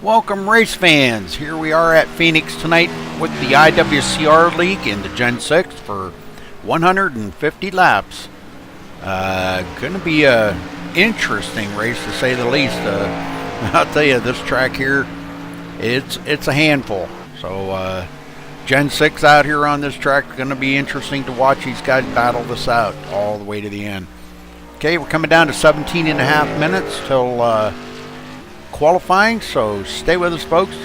Welcome race fans, here we are at Phoenix tonight with the IWCR League in the Gen 6 for 150 laps. Going to be a interesting race to say the least. I'll tell you, this track here, it's a handful. So Gen 6 out here on this track is going to be interesting to watch these guys battle this out all the way to the end. Okay, we're coming down to 17 and a half minutes till qualifying, so stay with us, folks.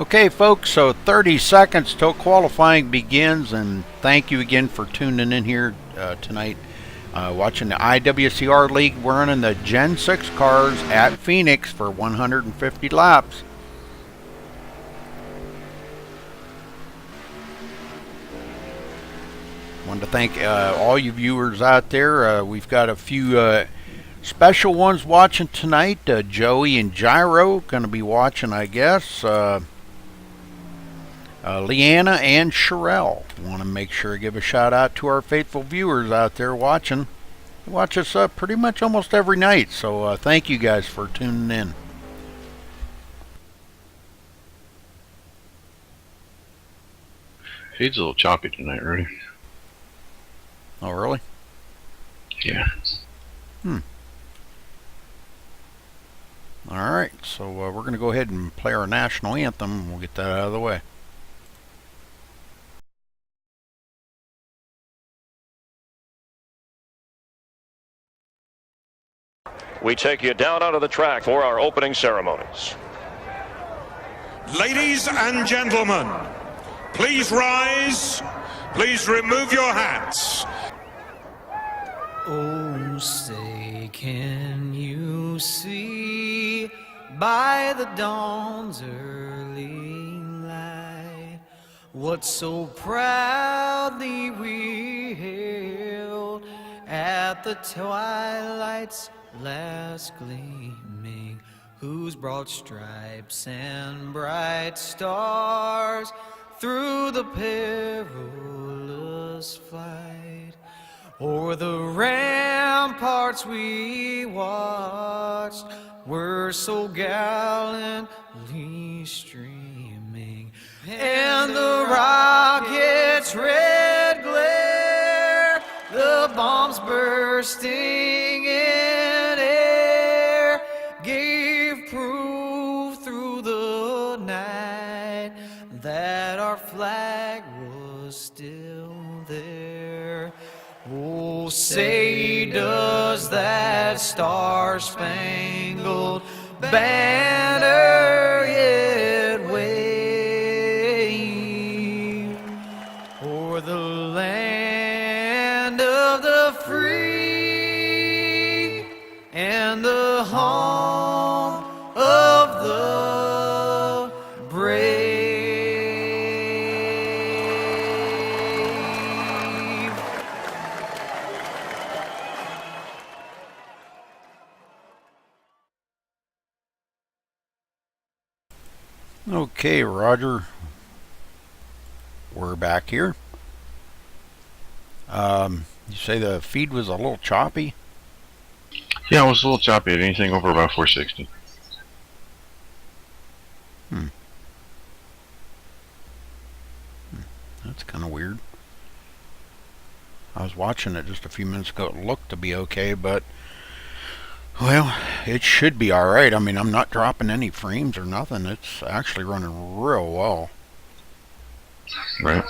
Okay, folks, so 30 seconds till qualifying begins, and thank you again for tuning in here tonight. Watching the IWCR League. We're running the Gen 6 cars at Phoenix for 150 laps. Wanted to thank all you viewers out there. We've got a few special ones watching tonight. Joey and Gyro going to be watching, I guess. Leanna and Sherelle. Want to make sure to give a shout out to our faithful viewers out there watching. They watch us pretty much almost every night, so thank you guys for tuning in. Feed's a little choppy tonight, Rudy. Oh, really? Yeah. Alright, so we're going to go ahead and play our national anthem. We'll get that out of the way. We take you down onto the track for our opening ceremonies. Ladies and gentlemen, please rise. Please remove your hats. Oh, say, can you see by the dawn's early light what so proudly we hailed at the twilight's last gleaming, whose broad stripes and bright stars through the perilous flight o'er the ramparts we watched were so gallantly streaming, and the rocket's red glare, the bombs bursting in air, gave proof through the night that our flag was still there. Oh, say does that star-spangled banner yet wave o'er the land of the free and the home of the brave? Okay, Roger. We're back here. You say the feed was a little choppy? Yeah, it was a little choppy at anything over about 460. That's kind of weird. I was watching it just a few minutes ago. It looked to be okay, but well, it should be alright. I mean, I'm not dropping any frames or nothing. It's actually running real well. Right.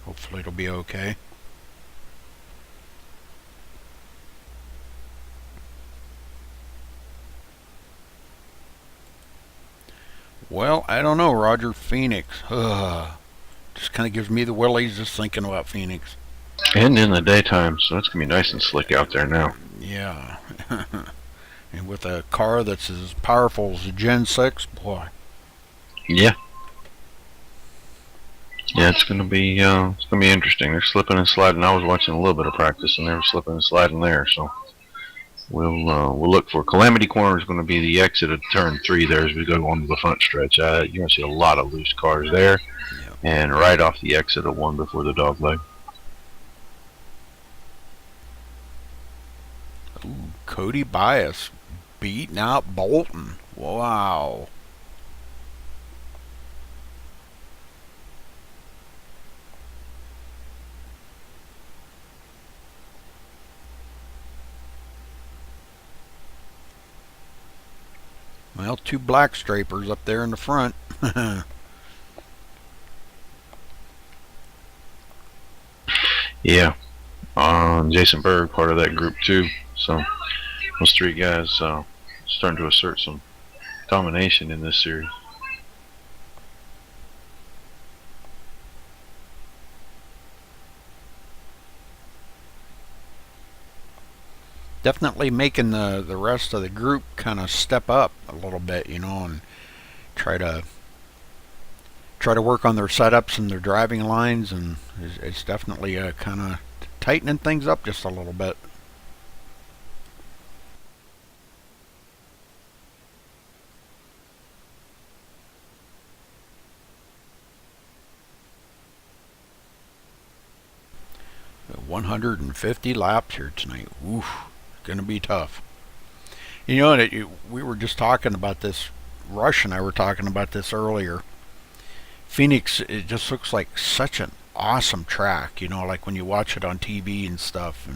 Hopefully it'll be okay. Well, I don't know, Roger. Phoenix. Just kind of gives me the willies just thinking about Phoenix. And in the daytime, so it's going to be nice and slick out there now. Yeah. And with a car that's as powerful as a Gen 6, boy. Yeah. Yeah, it's going to be interesting. They're slipping and sliding. I was watching a little bit of practice, and they were slipping and sliding there. So we'll look for Calamity Corner is going to be the exit of turn 3 there as we go on to the front stretch. You're going to see a lot of loose cars there, and right off the exit of 1 before the dog leg. Ooh, Cody Bias beating out Bolton. Wow. Well, 2 black strapers up there in the front. Yeah. Jason Berg, part of that group too. So those 3 guys starting to assert some domination in this series. Definitely making the rest of the group kind of step up a little bit, you know, and try to work on their setups and their driving lines, and it's definitely kind of tightening things up just a little bit. But 150 laps here tonight. Oof, gonna be tough. You know, we were just talking about this. Rush and I were talking about this earlier. Phoenix, it just looks like such an awesome track, you know, like when you watch it on TV and stuff,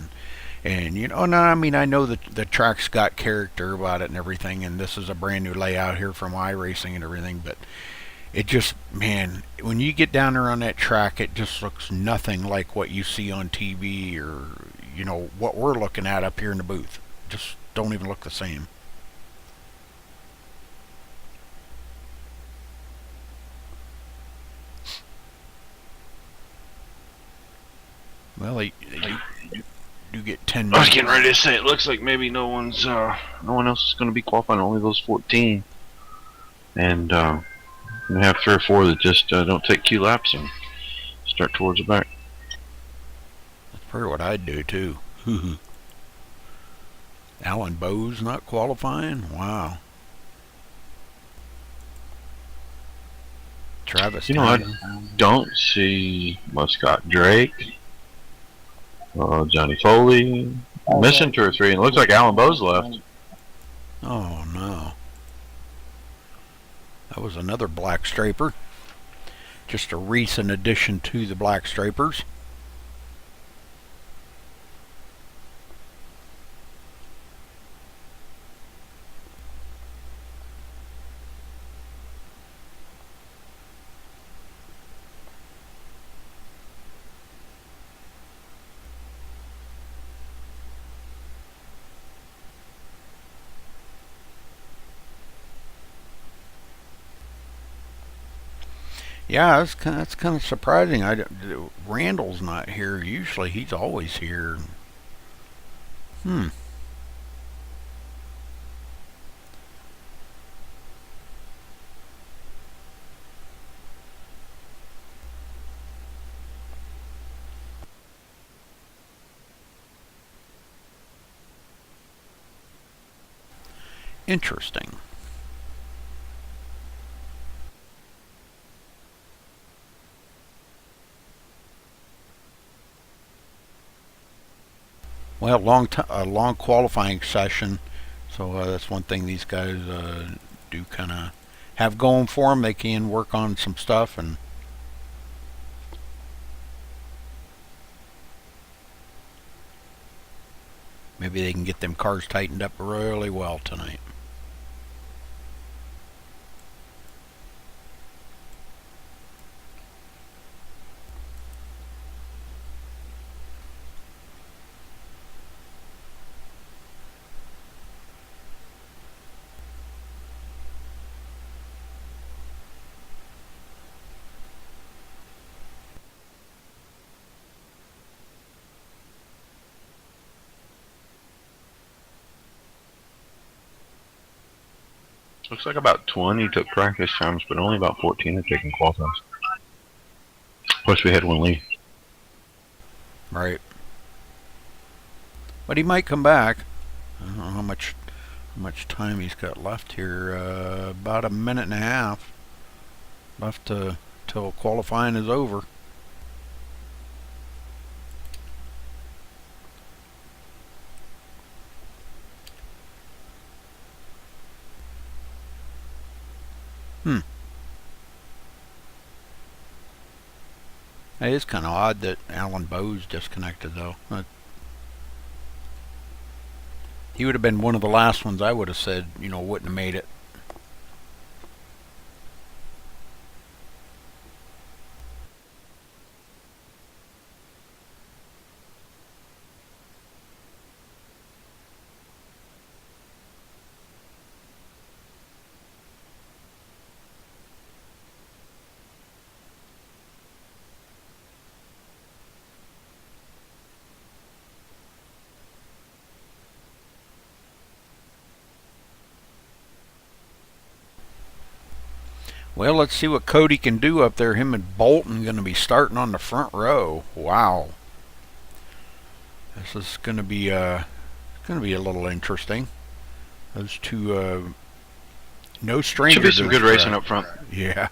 and you know, no, I mean, I know that the track's got character about it and everything, and this is a brand new layout here from iRacing and everything, but it just, man, when you get down there on that track, it just looks nothing like what you see on TV, or you know what we're looking at up here in the booth. Just don't even look the same. Well, you do get 10 minutes. I was getting ready to say, it looks like maybe no one else is going to be qualifying, only those 14. And we have 3 or 4 that just don't take Q laps and start towards the back. That's probably what I'd do too. Alan Bowes not qualifying? Wow. Travis, you know, I don't see Scott Drake, Johnny Foley, missing 2 or 3, and it looks like Alan Bowes left. Oh no. That was another black striper. Just a recent addition to the black stripers. Yeah, that's kind of surprising. Randall's not here. Usually he's always here. Interesting. Well, a long qualifying session, so that's one thing these guys do kind of have going for them. They can work on some stuff, and maybe they can get them cars tightened up really well tonight. Looks like about 20 took practice times, but only about 14 are taking qualifiers. Plus, we had one leave. Right. But he might come back. I don't know how much time he's got left here. About a minute and a half left till qualifying is over. It is kind of odd that Alan Bowes disconnected, though. He would have been one of the last ones I would have said, you know, wouldn't have made it. Well, let's see what Cody can do up there. Him and Bolton going to be starting on the front row. Wow. This is going to be a little interesting. Those two, no strangers. Should be some good racing up front. Yeah.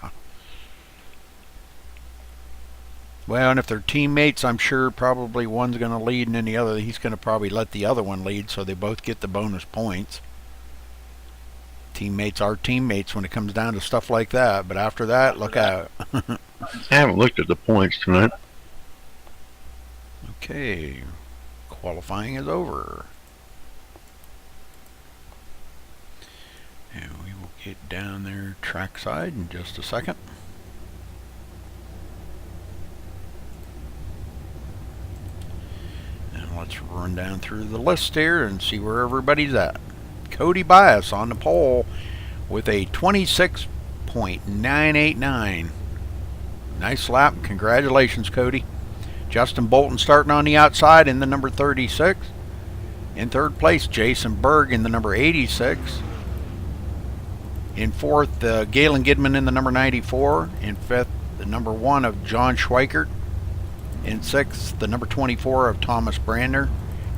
Well, and if they're teammates, I'm sure probably one's going to lead and then the other, he's going to probably let the other one lead so they both get the bonus points. Teammates are teammates when it comes down to stuff like that, but after that, look out. I haven't looked at the points tonight. Okay, qualifying is over. And we will get down there trackside in just a second. And let's run down through the list here and see where everybody's at. Cody Bias on the pole with a 26.989. Nice lap. Congratulations, Cody. Justin Bolton starting on the outside in the number 36. In third place, Jason Berg in the number 86. In fourth, Galen Gidman in the number 94. In fifth, the number 1 of John Schweikert. In sixth, the number 24 of Thomas Brandner.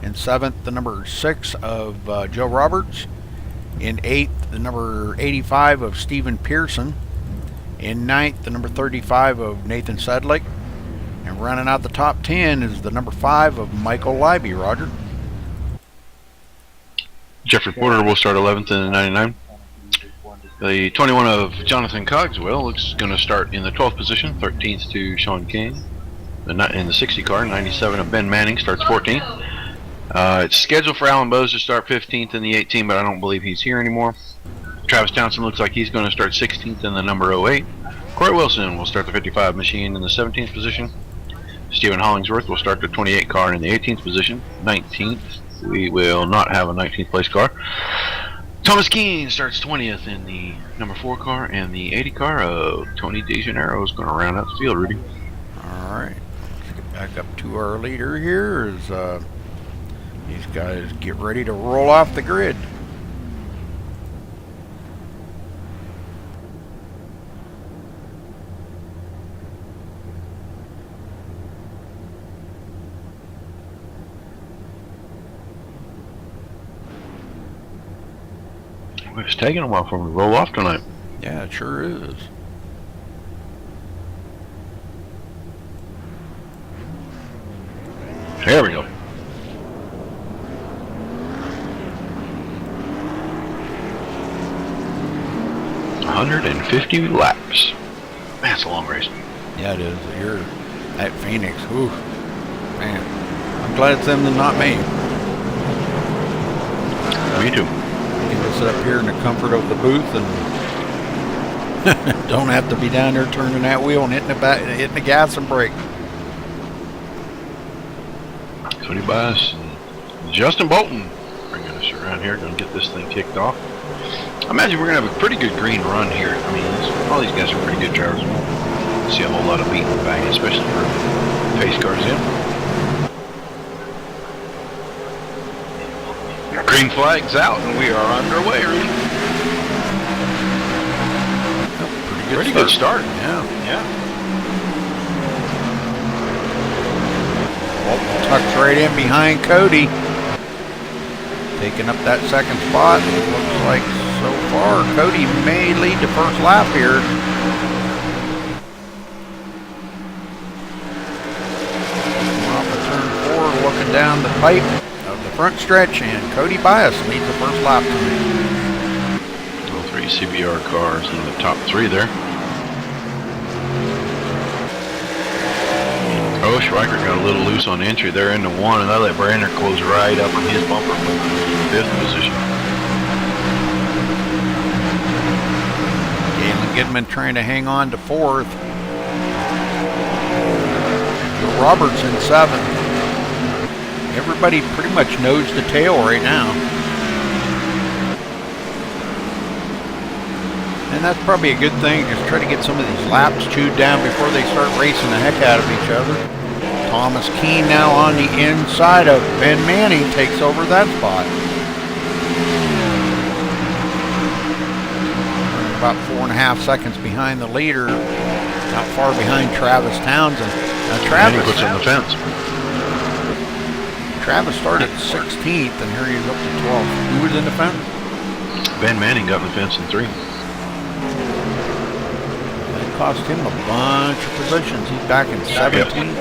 In seventh, the number 6 of Joe Roberts. In eighth, the number 85 of Stephen Pearson. In ninth, the number 35 of Nathan Sedlick. And running out the top 10 is the number 5 of Michael Leiby, Roger. Jeffrey Porter will start 11th in the 99. The 21 of Jonathan Cogswell is going to start in the 12th position, 13th to Sean King. In the 60 car, 97 of Ben Manning starts 14th. It's scheduled for Alan Bowes to start 15th in the 18, but I don't believe he's here anymore. Travis Townsend looks like he's going to start 16th in the number 08. Corey Wilson will start the 55 machine in the 17th position. Stephen Hollingsworth will start the 28 car in the 18th position. 19th, we will not have a 19th place car. Thomas Keane starts 20th in the number 4 car, and the 80 car of Tony DeGennaro is going to round out the field, Rudy. All right, let's get back up to our leader here as these guys get ready to roll off the grid. It's taking a while for them to roll off tonight. Yeah, it sure is. There we go. $150 laps. That's a long race. Yeah, it is. You're at Phoenix. Ooh, man. I'm glad it's them and not me. Me too. You can just sit up here in the comfort of the booth and don't have to be down there turning that wheel and hitting the gas and brake. Cody Bias and Justin Bolton bringing us around here. Going to get this thing kicked off. I imagine we're going to have a pretty good green run here. I mean, all these guys are pretty good drivers. We'll see a whole lot of beating and banging, especially for pace cars in. Green flag's out, and we are underway, Rudy. Pretty good start. Yeah. Yeah. Bolton tucks right in behind Cody. Taking up that second spot. It looks like so far Cody may lead the first lap here. Off of turn 4, looking down the pipe of the front stretch, and Cody Bias leads the first lap tonight. All 3 CBR cars in the top 3 there. Oh, Schweiker got a little loose on entry there into 1, and I let Brandner close right up on his bumper from 5th position. Galen Gidman trying to hang on to 4th. Joe Roberts in 7th. Everybody pretty much nose to tail right now. And that's probably a good thing. Just try to get some of these laps chewed down before they start racing the heck out of each other. Thomas Keane now on the inside of Ben Manning takes over that spot. about 4.5 seconds behind the leader, not far behind Travis Townsend. Now And he puts on the fence. Travis started 16th, and here he's up to 12th. Who was in the fence? Ben Manning got in the fence in 3. That cost him a bunch of positions. He's back in 17th.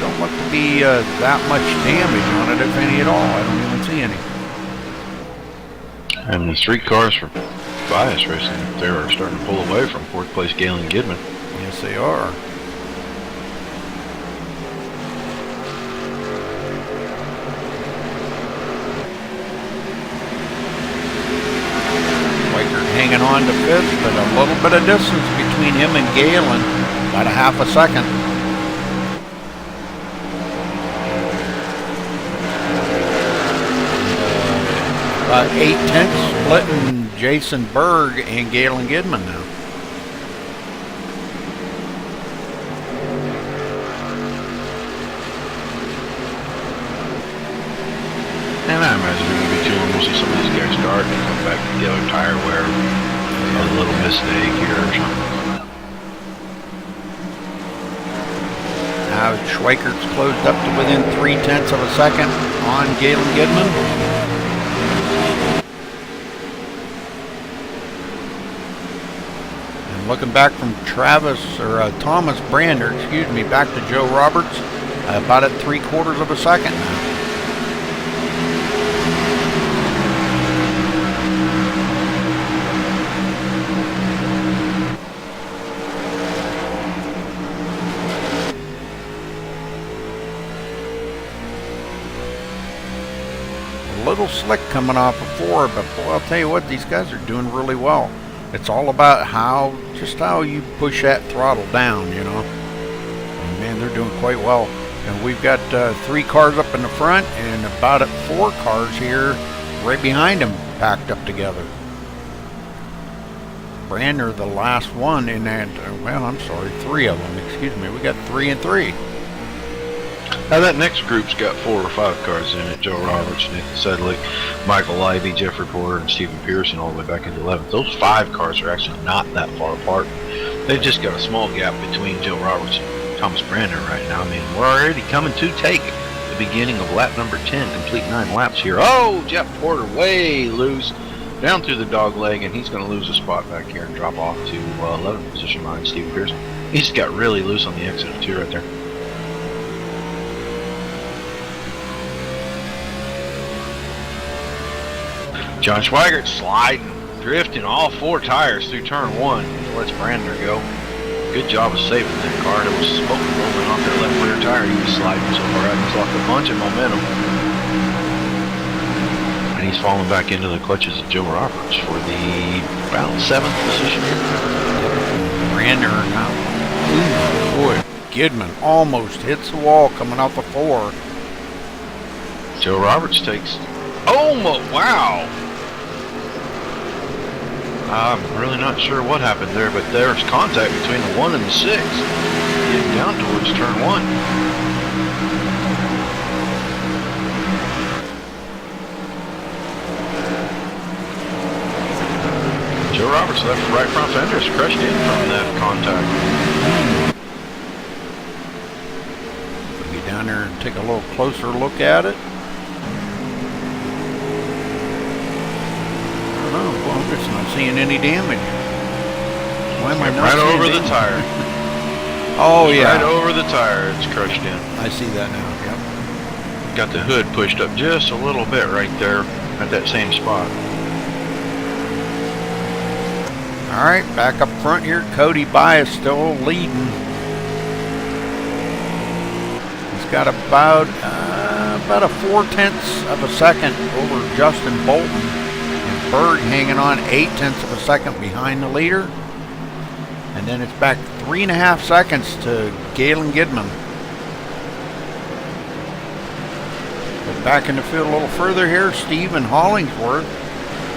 Don't look to be that much damage on it, if any at all. I don't even see any. And the 3 cars for Bias Racing, they are starting to pull away from 4th place Galen Gidman. Yes, they are. Hanging on to 5th, but a little bit of distance between him and Galen, about a half a second. About 8/10 splitting Jason Berg and Galen Gidman now. And I imagine we're going to be too long. We'll see some of these guys start and come back together, tire wear, a little mistake here or something. Now Schweikert's closed up to within 0.3 of a second on Galen Gidman. And looking back from Thomas Brander, back to Joe Roberts, about at 3/4 of a second now. Little slick coming off of 4, but boy, I'll tell you what, these guys are doing really well. It's all about how you push that throttle down, you know. And man, they're doing quite well. And we've got 3 cars up in the front and about 4 cars here right behind them packed up together. Brander, the last one in that, 3 of them, We got 3 and 3. Now that next group's got 4 or 5 cars in it. Joe Roberts, Nathan Sedlick, Michael Livey, Jeffrey Porter, and Stephen Pearson all the way back into 11th. Those 5 cars are actually not that far apart. They've just got a small gap between Joe Roberts and Thomas Brander right now. I mean, we're already coming to take the beginning of lap number 10, complete 9 laps here. Oh, Jeff Porter way loose down through the dog leg, and he's going to lose a spot back here and drop off to 11th position behind Stephen Pearson. He's got really loose on the exit of 2 right there. John Schweigert sliding, drifting all 4 tires through turn 1. Lets Brander go. Good job of saving that car. There was smoke rolling off that left rear tire. He was sliding so far out. He's lost a bunch of momentum. And he's falling back into the clutches of Joe Roberts for the about 7th position here. Brander now. Ooh, boy, Gidman almost hits the wall coming off the 4. Joe Roberts takes almost, wow. I'm really not sure what happened there, but there's contact between the 1 and the 6. Getting down towards turn 1. Joe Roberts' left right front fender is crushed in from that contact. We'll get down there and take a little closer look at it. I'm just not seeing any damage. Why am I not right seeing over damage? the tire. Oh, yeah. Right over the tire, it's crushed in. I see that now, yep. Got the hood pushed up just a little bit right there at that same spot. All right, back up front here. Cody Bias still leading. He's got about a 0.4 of a second over Justin Bolton. Berg hanging on 0.8 of a second behind the leader. And then it's back 3.5 seconds to Galen Gidman. But back in the field a little further here, Stephen Hollingsworth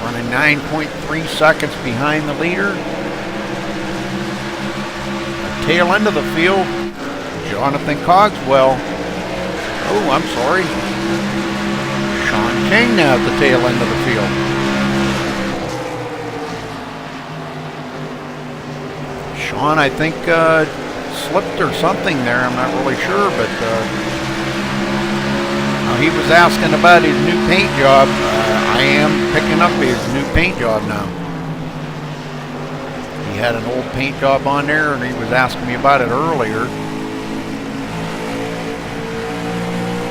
running 9.3 seconds behind the leader. The tail end of the field, Jonathan Cogswell. Oh, I'm sorry. Sean King now at the tail end of the field. Sean, I think, slipped or something there. I'm not really sure, but he was asking about his new paint job. I am picking up his new paint job now. He had an old paint job on there, and he was asking me about it earlier.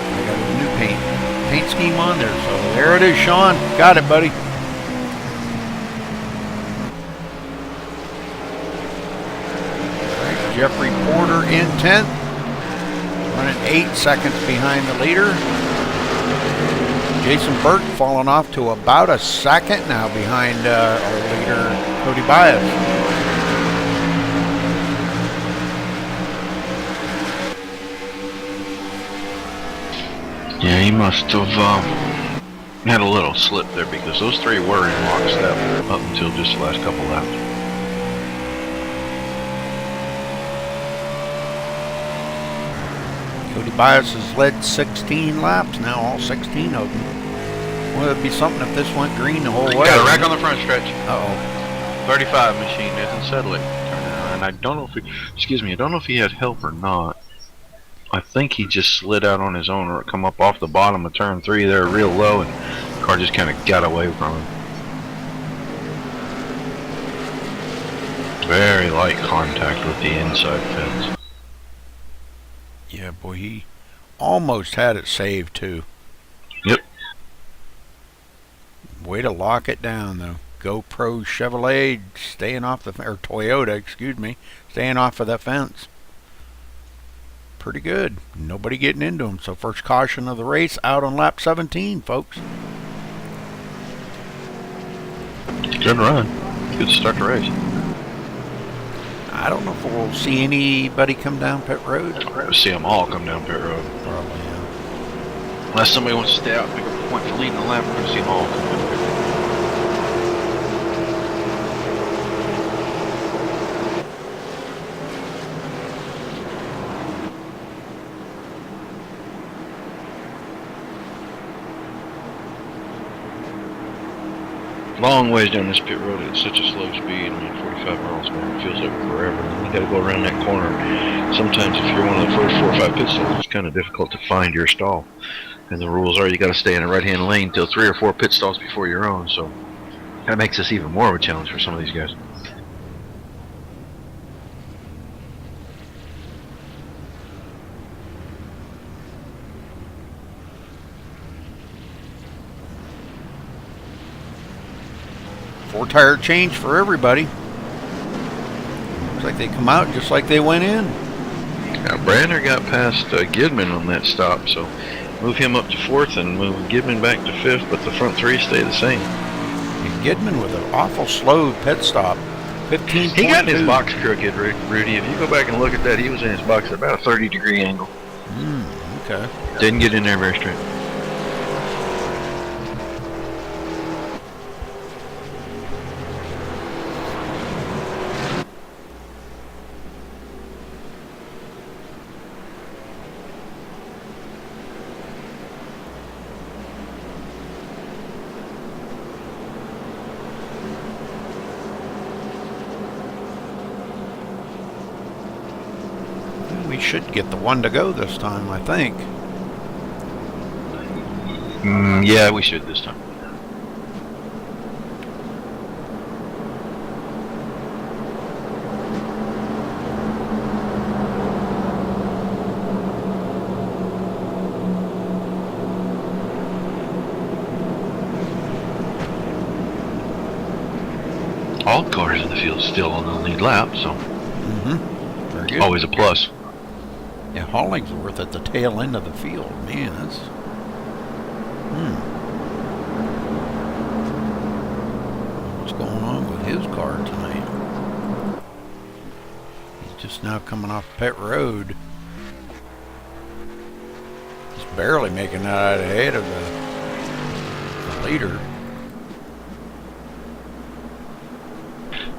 I got a new paint scheme on there, so there it is, Sean. Got it, buddy. Jeffrey Porter in 10th, running 8 seconds behind the leader. Jason Burt falling off to about a second now behind our leader, Cody Bias. Yeah, he must have had a little slip there because those three were in lockstep up until just the last couple laps. Cody Bias has led 16 laps now, all 16 of them. Well, it'd be something if this went green the whole way. Got a wreck on the front stretch. Uh-oh. 35 machine isn't settling. And I don't know if I don't know if he had help or not. I think he just slid out on his own or come up off the bottom of turn 3 there real low, and the car just kind of got away from him. Very light contact with the inside fence. Yeah, boy, he almost had it saved, too. Yep. Way to lock it down, though. GoPro Chevrolet staying off the, or Toyota, excuse me, staying off of that fence. Pretty good. Nobody getting into him. So first caution of the race out on lap 17, folks. Good run. Good start to race. I don't know if we'll see anybody come down pit road. We'll see them all come down pit road. Probably, yeah. Unless somebody wants to stay out and pick up a point for leading the lap, we're going to see them all come down pit road. Long ways down this pit road at such a slow speed. I mean, 45 miles an hour feels like forever. You got to go around that corner. Sometimes, if you're one of the first 4 or 5 pit stops, it's kind of difficult to find your stall. And the rules are you got to stay in a right-hand lane till 3 or 4 pit stalls before your own. So that makes this even more of a challenge for some of these guys. Four-tire change for everybody. Looks like they come out just like they went in. Now, Brander got past Gidman on that stop, so move him up to 4th and move Gidman back to 5th, but the front 3 stay the same. And Gidman with an awful slow pit stop. 15. He got in his box crooked, Rudy. If you go back and look at that, he was in his box at about a 30-degree angle. Okay. Didn't get in there very straight. We should get the one to go this time, I think. Yeah, we should this time. All cars in the field still on the lead lap, so Very good. always a plus. Yeah, Hollingsworth at the tail end of the field. Man, that's... What's going on with his car tonight? He's just now coming off pit road. He's barely making that out ahead of the leader.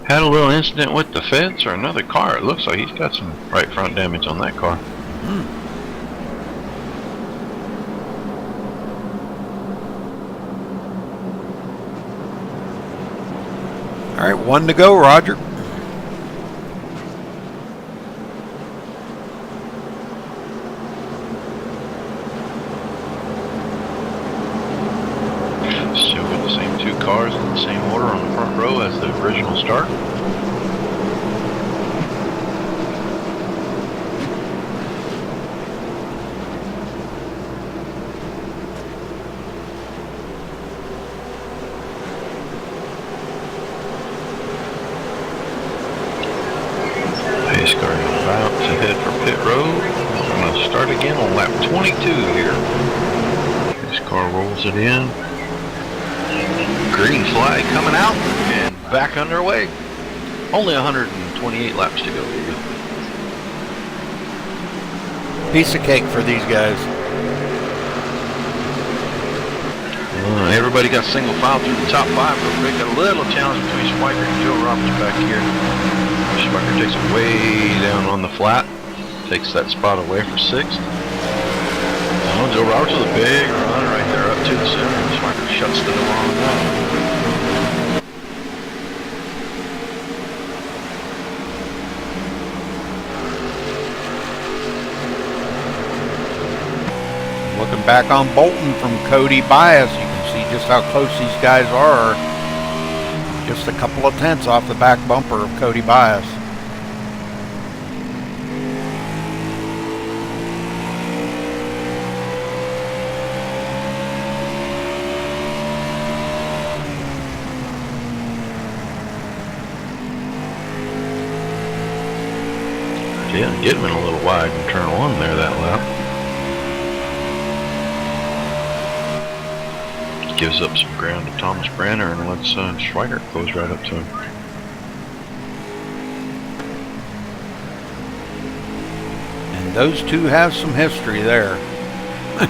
Had a little incident with the fence or another car. It looks like he's got some right front damage on that car. All right, 1 to go, Roger. Still with the same 2 cars in the same order on the front row as the original start. Pace car about to head for pit road. I'm going to start again on lap 22 here. This car rolls it in. Green flag coming out and back underway. Only 128 laps to go. Piece of cake for these guys. Everybody got single file through the top 5 real quick. Got a little challenge between Schweiker and Joe Roberts back here. Schweiker takes it way down on the flat. Takes that spot away for 6th. Oh, Joe Roberts with a big run right there up to the center. And Schweiker shuts the door on that. Looking back on Bolton from Cody Bias, you can see just how close these guys are. Just a couple of tenths off the back bumper of Cody Bias. Yeah, Gitman a little wide in turn 1 there that lap. Gives up some ground to Thomas Branner and lets Schweiker close right up to him. And those two have some history there. I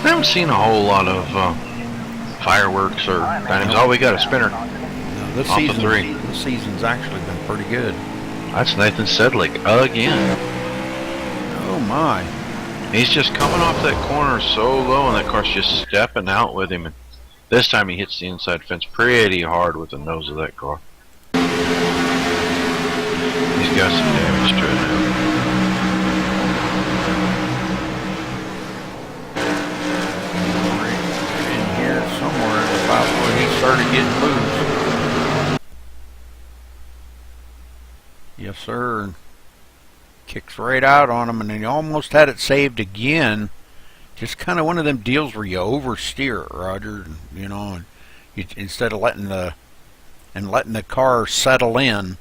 haven't seen a whole lot of fireworks or dynamics. Oh, we got a spinner. No, this Off the season, 3. this season's actually been pretty good. That's Nathan Sedlick again. Oh my. He's just coming off that corner so low, and that car's just stepping out with him. And this time he hits the inside fence pretty hard with the nose of that car. He's got some damage to it now. Right in here somewhere about where he started getting loose. Yes, sir. Kicks right out on him, and he almost had it saved again. Just kind of one of them deals where you oversteer it, Roger. You know, and you, instead of letting the car settle in,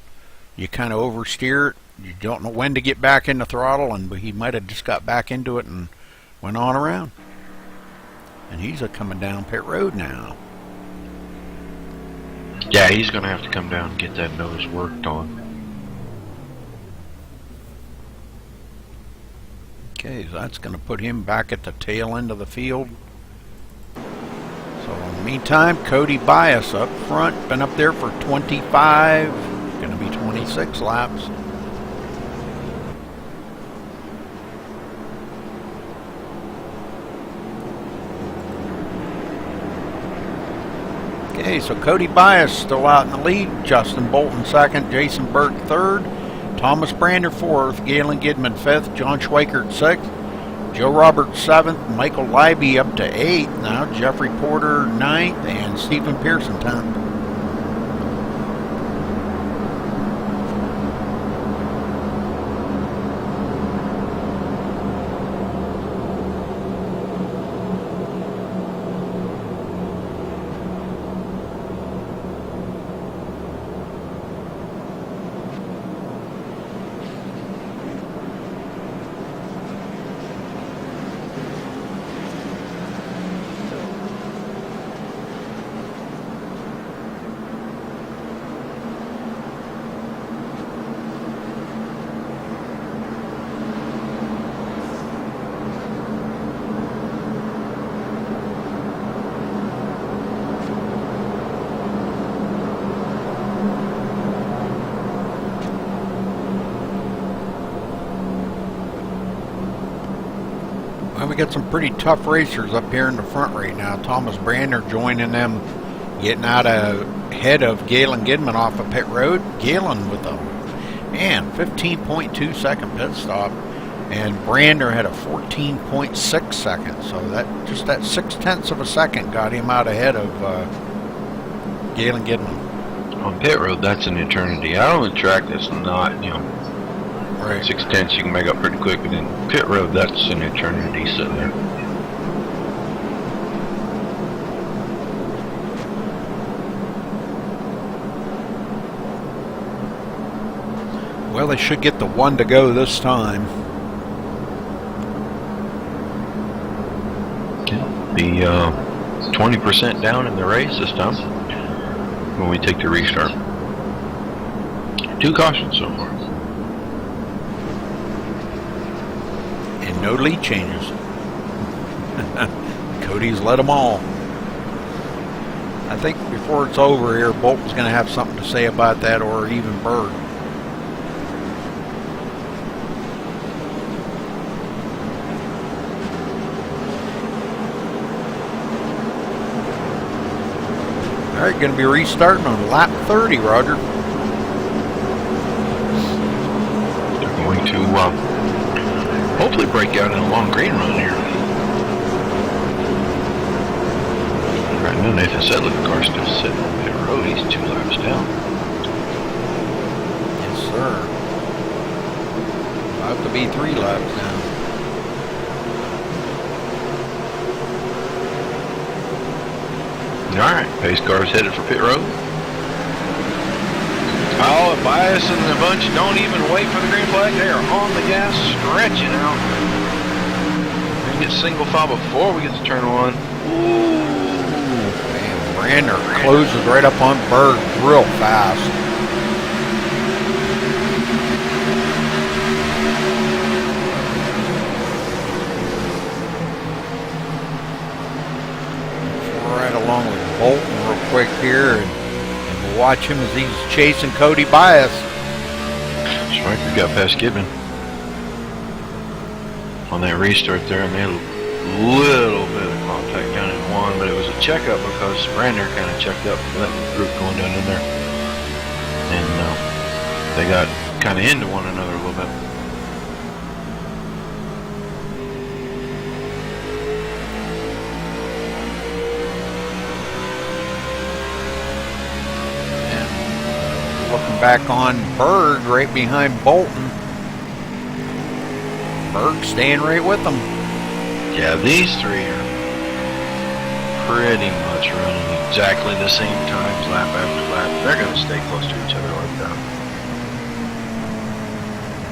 you kind of oversteer it. You don't know when to get back in the throttle, and he might have just got back into it and went on around. And he's coming down pit road now. Yeah, he's going to have to come down and get that nose worked on. Okay, so that's going to put him back at the tail end of the field. So in the meantime, Cody Bias up front, been up there for 25, going to be 26 laps. Okay, so Cody Bias still out in the lead, Justin Bolton second, Jason Burke third, Thomas Brander 4th, Galen Gidman 5th, John Schweikert 6th, Joe Roberts 7th, Michael Leiby up to 8th now, Jeffrey Porter 9th, and Stephen Pearson 10th. Well, we got some pretty tough racers up here in the front right now. Thomas Brander joining them getting out ahead of Galen Gidman off of pit road. Galen with a 15.2 second pit stop, and Brander had a 14.6 seconds. So that 0.6 of a second got him out ahead of Galen Gidman. On pit road, that's an eternity. Out on the track, that's not, Right. 6/10 you can make up pretty quick, but in pit road, that's an eternity sitting there. Well, they should get the one to go this time. Be 20% down in the race this time when we take the restart. 2 cautions so far. And no lead changes. Cody's led them all. I think before it's over here, Bolton's going to have something to say about that, or even Berg. All right, going to be restarting on lap 30, Roger. They're going to hopefully break out in a long green run here. Right now, Nathan said, look, the car's still sitting on pit road. He's 2 laps down. Yes, sir. About to be 3 laps down. Alright, pace car's headed for pit road. Oh, Bias and the bunch don't even wait for the green flag. They are on the gas, stretching out. We get single file before we get to turn 1. Ooh. Man, Brander closes right up on Berg real fast. Right along with Bolton real quick here, and we'll watch him as he's chasing Cody Bias. Striker got past Gibbon on that restart there, and they had a little bit of contact down in 1, but it was a checkup because Brander kind of checked up for that group going down in there, and they got kind of into one another a little bit. Looking back on Berg right behind Bolton. Berg staying right with them. Yeah, these 3 are pretty much running exactly the same times lap after lap. They're going to stay close to each other like that.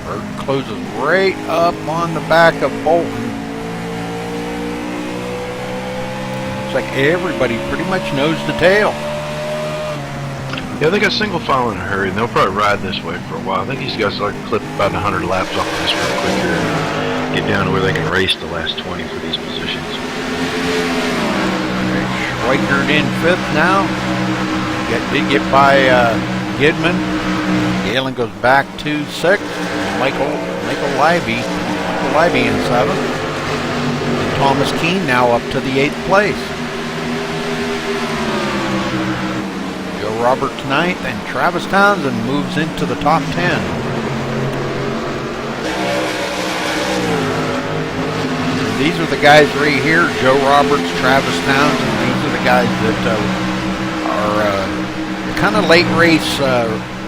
Berg closes right up on the back of Bolton. Looks like everybody pretty much knows the tail. Yeah, they got single file in a hurry, and they'll probably ride this way for a while. I think these guys like to clip about 100 laps off of this real quick here and get down to where they can race the last 20 for these positions. Schweikert in 5th now. Did get by Gidman. Galen goes back to 6th. Michael Libey in 7th. Thomas Keene now up to the 8th place. Roberts 9th, and Travis Townsend moves into the top 10. These are the guys right here, Joe Roberts, Travis Townsend. These are the guys that are kind of late race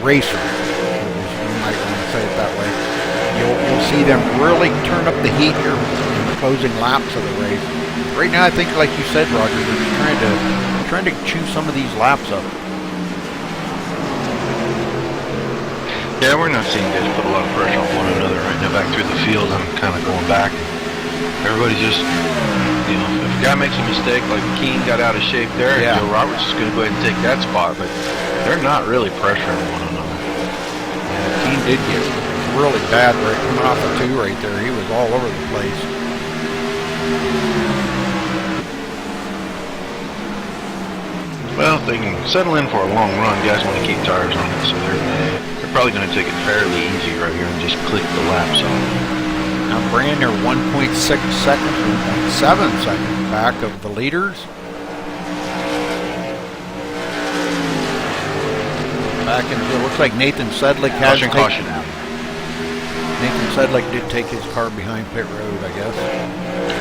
racers. You might want to say it that way. You'll see them really turn up the heat here in the closing laps of the race. Right now, I think, like you said, Roger, they're just trying to chew some of these laps up. Yeah, we're not seeing guys put a lot of pressure on one another right now. Back through the field, I'm kind of going back. Everybody's just, if a guy makes a mistake, like Keene got out of shape there, yeah. and Joe Roberts is going to go ahead and take that spot, but they're not really pressuring one another. Yeah, Keene did get really bad right coming off of 2 right there. He was all over the place. Well, if they can settle in for a long run, guys want to keep tires on it, so they're probably going to take it fairly easy right here and just click the laps on. Now Brander 1.6 seconds, 1.7 seconds back of the leaders. seconds. It looks like Nathan Sedlick has Caution. Nathan Sedlick did take his car behind pit road, I guess.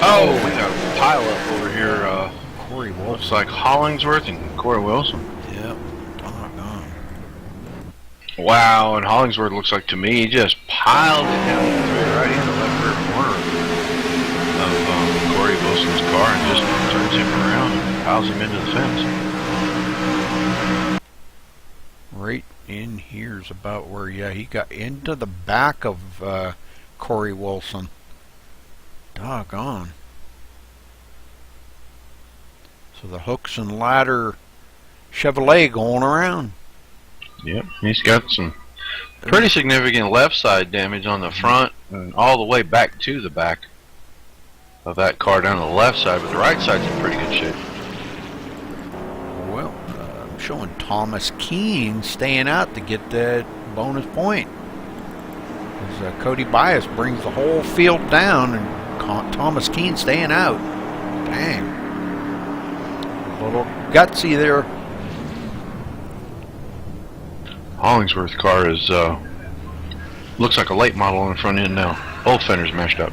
Oh, we got a pile up over here. Corey Wilson. Looks like Hollingsworth and Corey Wilson. Yep. Doggone. Wow, and Hollingsworth looks like to me he just piled it down the right hand or left rear corner of Corey Wilson's car and just turns him around and piles him into the fence. Right in here's about where, yeah, he got into the back of Corey Wilson. Doggone. So the hooks and ladder Chevrolet going around. Yep, he's got some pretty significant left side damage on the front and all the way back to the back of that car down on the left side, but the right side's in pretty good shape. Well, I'm showing Thomas Keene staying out to get that bonus point. As Cody Bias brings the whole field down and Thomas Keene staying out. Dang. A little gutsy there. Hollingsworth's car is looks like a late model on the front end now. Both fenders mashed up.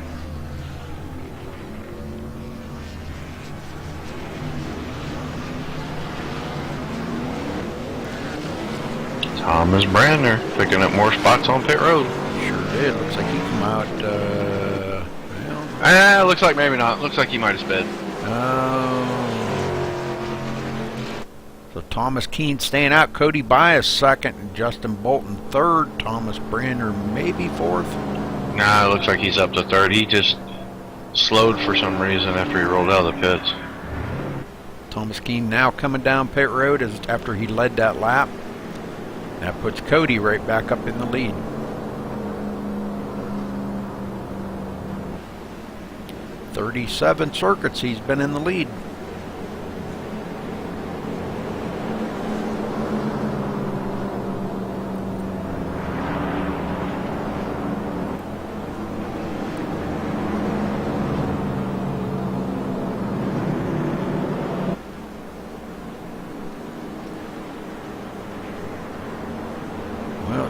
Thomas Brandner picking up more spots on pit road. Sure did. Looks like he come out. Well, Looks like maybe not. Looks like he might have sped. So Thomas Keene staying out, Cody Bias second, and Justin Bolton third, Thomas Brander maybe fourth. Nah, it looks like he's up to third. He just slowed for some reason after he rolled out of the pits. Thomas Keene now coming down pit road after he led that lap. That puts Cody right back up in the lead. "37 circuits he's been in the lead.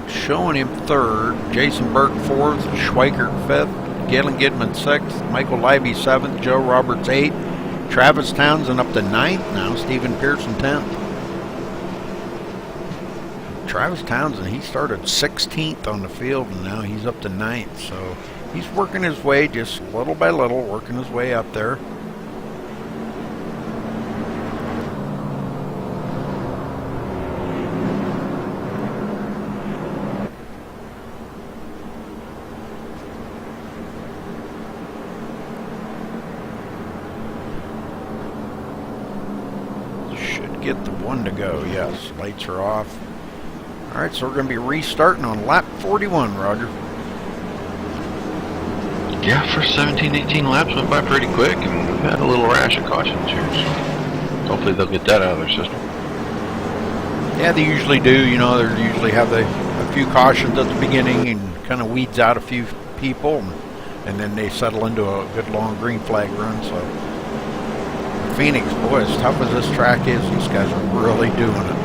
Showing him third, Jason Burke fourth, Schweikert fifth, Galen Gidman sixth, Michael Libby seventh, Joe Roberts eighth, Travis Townsend up to ninth now, Stephen Pearson 10th. Travis Townsend, he started 16th on the field and now he's up to ninth, so he's working his way just little by little, working his way up there. Get the one to go. Yes, lights are off. All right, so we're going to be restarting on lap 41, Roger. Yeah, first 17, 18 laps went by pretty quick, and we've had a little rash of cautions here, so hopefully they'll get that out of their system. Yeah, they usually do. You know, they usually have a few cautions at the beginning and kind of weeds out a few people, and then they settle into a good long green flag run, so... Phoenix, boy, as tough as this track is, these guys are really doing it.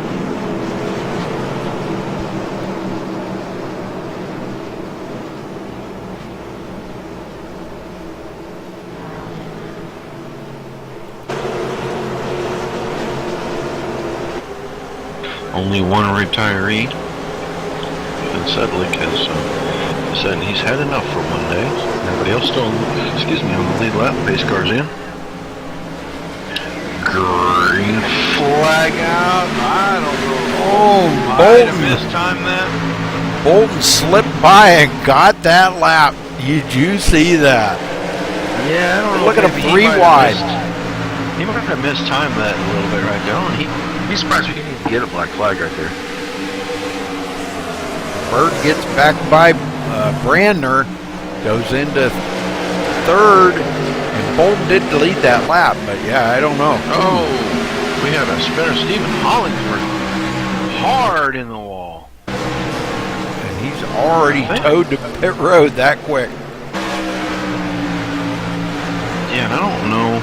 Only one retiree, and Sedlick has said he's had enough for one day. Everybody else still, on the lead lap. Pace car's in. Green flag out. I don't know. Oh, Bolton mistimed that. Bolton slipped by and got that lap. Did you see that? Yeah, I don't know. Look at him 3 wide. He might have mistimed that a little bit right there. He's surprised we didn't even get a black flag right there. Bird gets back by Brandner, goes into third. Bolton did lead that lap, but yeah, I don't know. Oh, we have a spinner, Stephen Hollingsworth, hard in the wall. And he's already towed to pit road that quick. Yeah, and I don't know.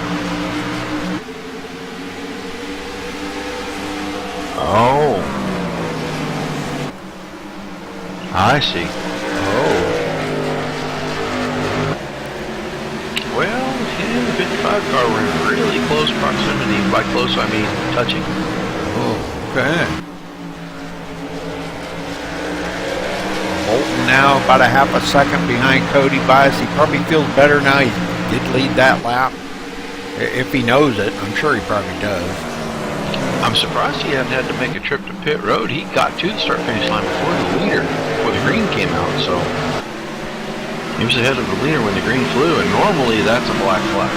Oh. I see. Oh. Well, him and the 55 car were in really close proximity. By close, I mean touching. Oh, okay. Bolton now about a half a second behind Cody Bias. He probably feels better now. He did lead that lap. If he knows it, I'm sure he probably does. I'm surprised he hadn't had to make a trip to pit road. He got to the start-finish line before the leader, before the green came out, so he was ahead of the leader when the green flew, and normally that's a black flag.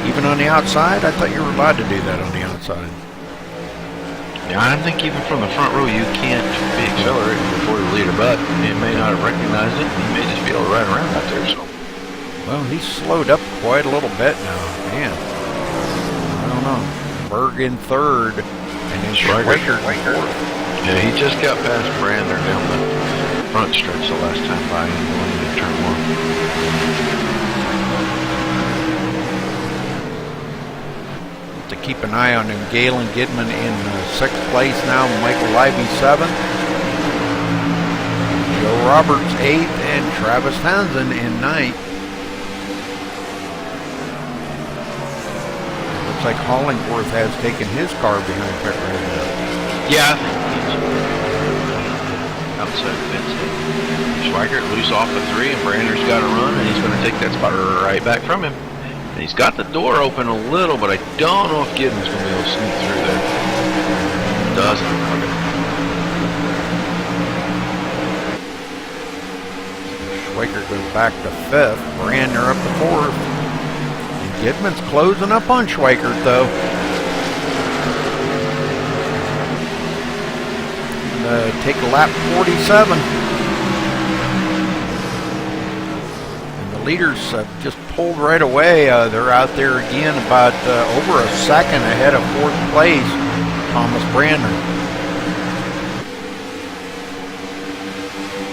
Even on the outside? I thought you were allowed to do that on the outside. Yeah, I think even from the front row you can't be accelerating before the leader, but he may not have recognized it. He may just be able to ride around out there. So, well, he's slowed up quite a little bit now. Man, I don't know. Berg in third, and then Schweiker in fourth. Yeah, he just got past Brander down the front stretch the last time by him going into turn one. To keep an eye on him, Galen Gidman in sixth place now, Michael Libby seventh, Joe Roberts eighth, and Travis Townsend in ninth. Looks like Hollingworth has taken his car behind pit road now. Yeah, I think he's outside fence. Schweiker loose off the 3, and Brander's got to run, and he's going to take that spot right back from him. And he's got the door open a little, but I don't know if Giddens going to be able to sneak through there. Doesn't. Okay. Schweiker goes back to fifth, Brander up to fourth. And Gidman's closing up on Schweiker though. Take lap 47. And the leaders just pulled right away. They're out there again about over a second ahead of fourth place, Thomas Brander.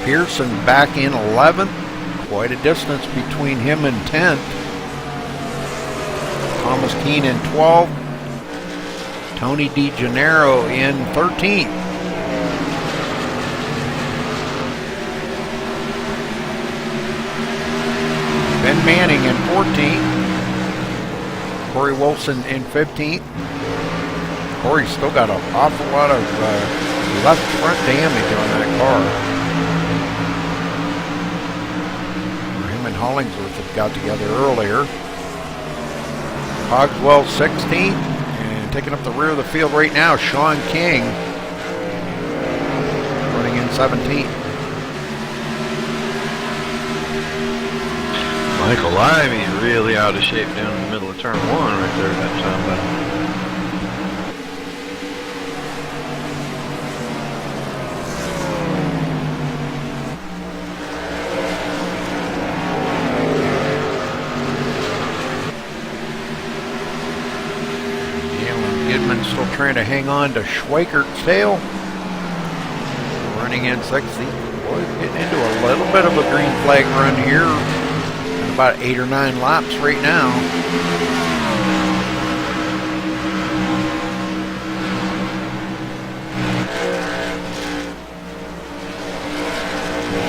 Pearson back in 11th. Quite a distance between him and 10th. Thomas Keane in 12th. Tony DeGennaro in 13th. Ben Manning in 14th. Corey Wilson in 15th. Corey's still got an awful lot of left front damage on that car. Him and Hollingsworth have got together earlier. Cogswell 16th. And taking up the rear of the field right now, Sean King running in 17th. Michael Livey's really out of shape down in the middle of turn 1 right there that time. Gidman still trying to hang on to Schweikert's tail. Running in 60. Boy, getting into a little bit of a green flag run here. About 8 or 9 laps right now.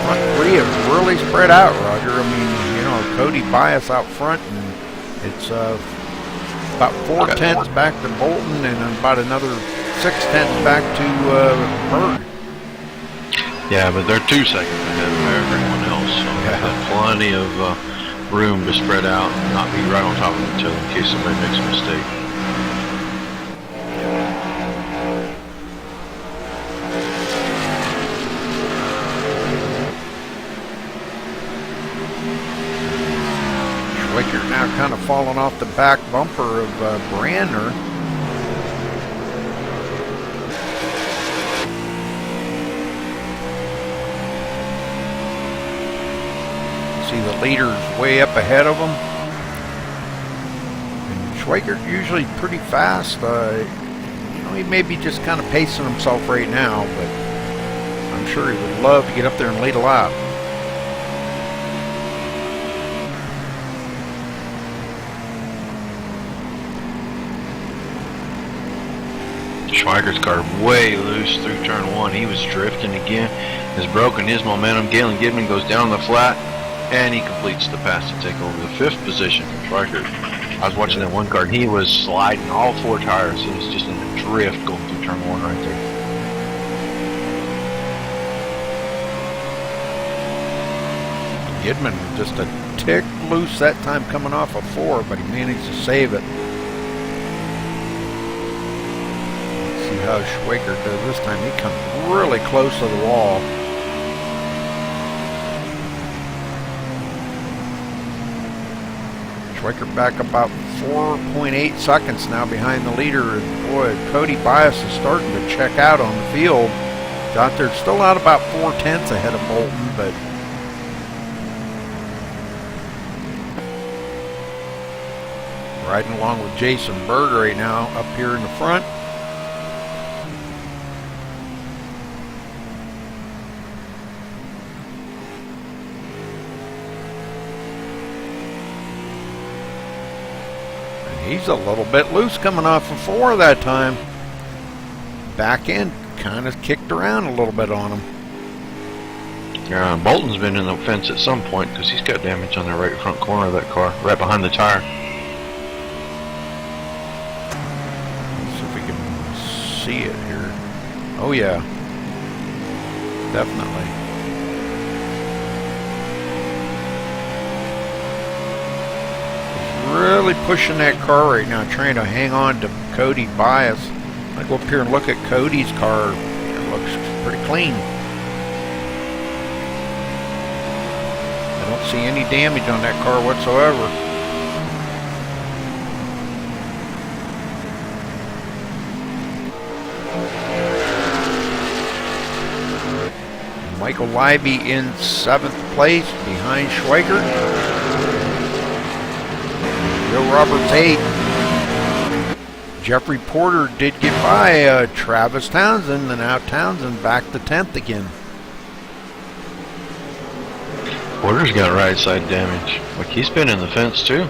Front 3 is really spread out, Roger. I mean, you know, Cody Bias out front, and it's about 4/10 back to Bolton, and about another 6/10 back to Berg. Yeah, but they're 2 seconds ahead of everyone else, so they've got plenty of room to spread out and not be right on top of each other in case somebody makes a mistake. Schweiker now kind of falling off the back bumper of Brander. See the leaders way up ahead of him. And Schweiker's usually pretty fast. You know, he may be just kind of pacing himself right now, but I'm sure he would love to get up there and lead a lap. Schweiger's car way loose through turn 1. He was drifting again. Has broken his momentum. Galen Gidman goes down the flat, and he completes the pass to take over the 5th position from Schweiger. I was watching that one car, and he was sliding all 4 tires. He was just in a drift going through turn 1 right there. Gidman was just a tick loose that time coming off a 4, but he managed to save it. Let's see how Schweiger does this time. He comes really close to the wall. Schweiger back about 4.8 seconds now behind the leader. And boy, Cody Bias is starting to check out on the field. Out there, still out about 4/10 ahead of Bolton, but riding along with Jason Berger right now up here in the front. And he's a little bit loose coming off of 4 that time. Back end kind of kicked around a little bit on him. Yeah, Bolton's been in the fence at some point because he's got damage on the right front corner of that car, right behind the tire. See it here. Oh yeah, definitely. He's really pushing that car right now, trying to hang on to Cody Bias. I go up here and look at Cody's car. It looks pretty clean. I don't see any damage on that car whatsoever. Michael Libby in 7th place behind Schweiger. Joe Roberts 8. Jeffrey Porter did get by Travis Townsend, and now Townsend back to 10th again. Porter's got right side damage. Like, he's been in the fence too.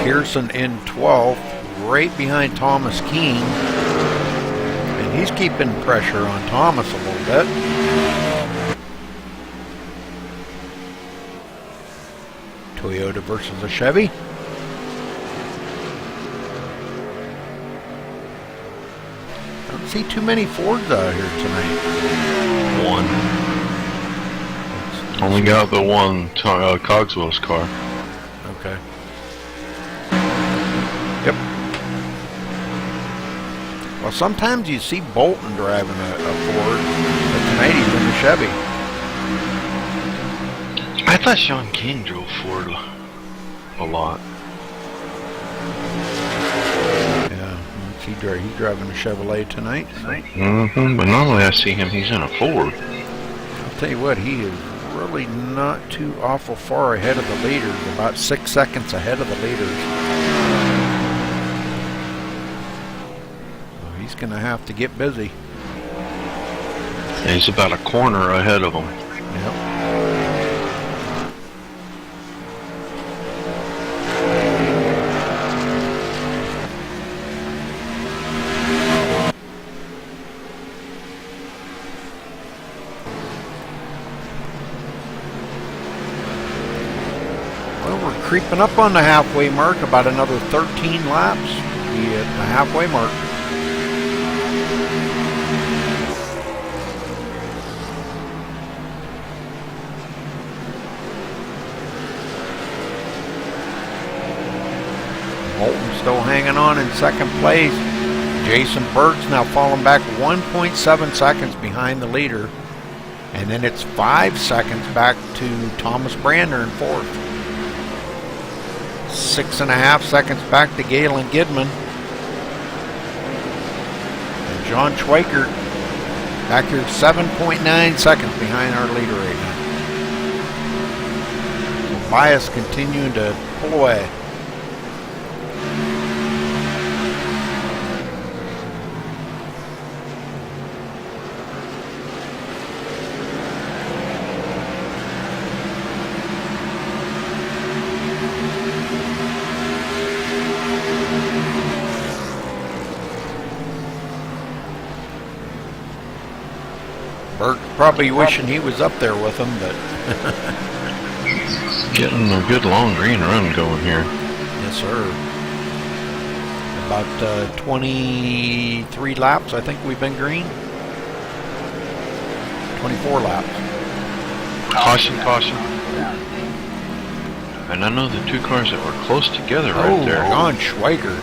Pearson in 12th, right behind Thomas King. And he's keeping pressure on Thomas a little bit. Toyota versus a Chevy. Don't see too many Fords out here tonight. One. Only got the one Cogswell's car. Okay. Yep. Well, sometimes you see Bolton driving a Ford, but tonight he's in the Chevy. I thought Sean King drove Ford a lot. Yeah, he's driving a Chevrolet tonight. Mm-hmm. But normally I see him, he's in a Ford. I'll tell you what, he is really not too awful far ahead of the leaders, about 6 seconds ahead of the leaders. So he's going to have to get busy. He's about a corner ahead of him. Yep. Creeping up on the halfway mark, about another 13 laps. Be at the halfway mark. Bolton still hanging on in 2nd place. Jason Berg's now falling back 1.7 seconds behind the leader. And then it's 5 seconds back to Thomas Brander in 4th. 6.5 seconds back to Galen Gidman. And John Schweiker back here 7.9 seconds behind our leader right now. So Bias continuing to pull away. Berg's probably wishing he was up there with him, but Getting a good long green run going here. yes, sir. About 23 laps, I think we've been green. 24 laps. Caution, caution. And I know the two cars that were close together right there. On Schweiger.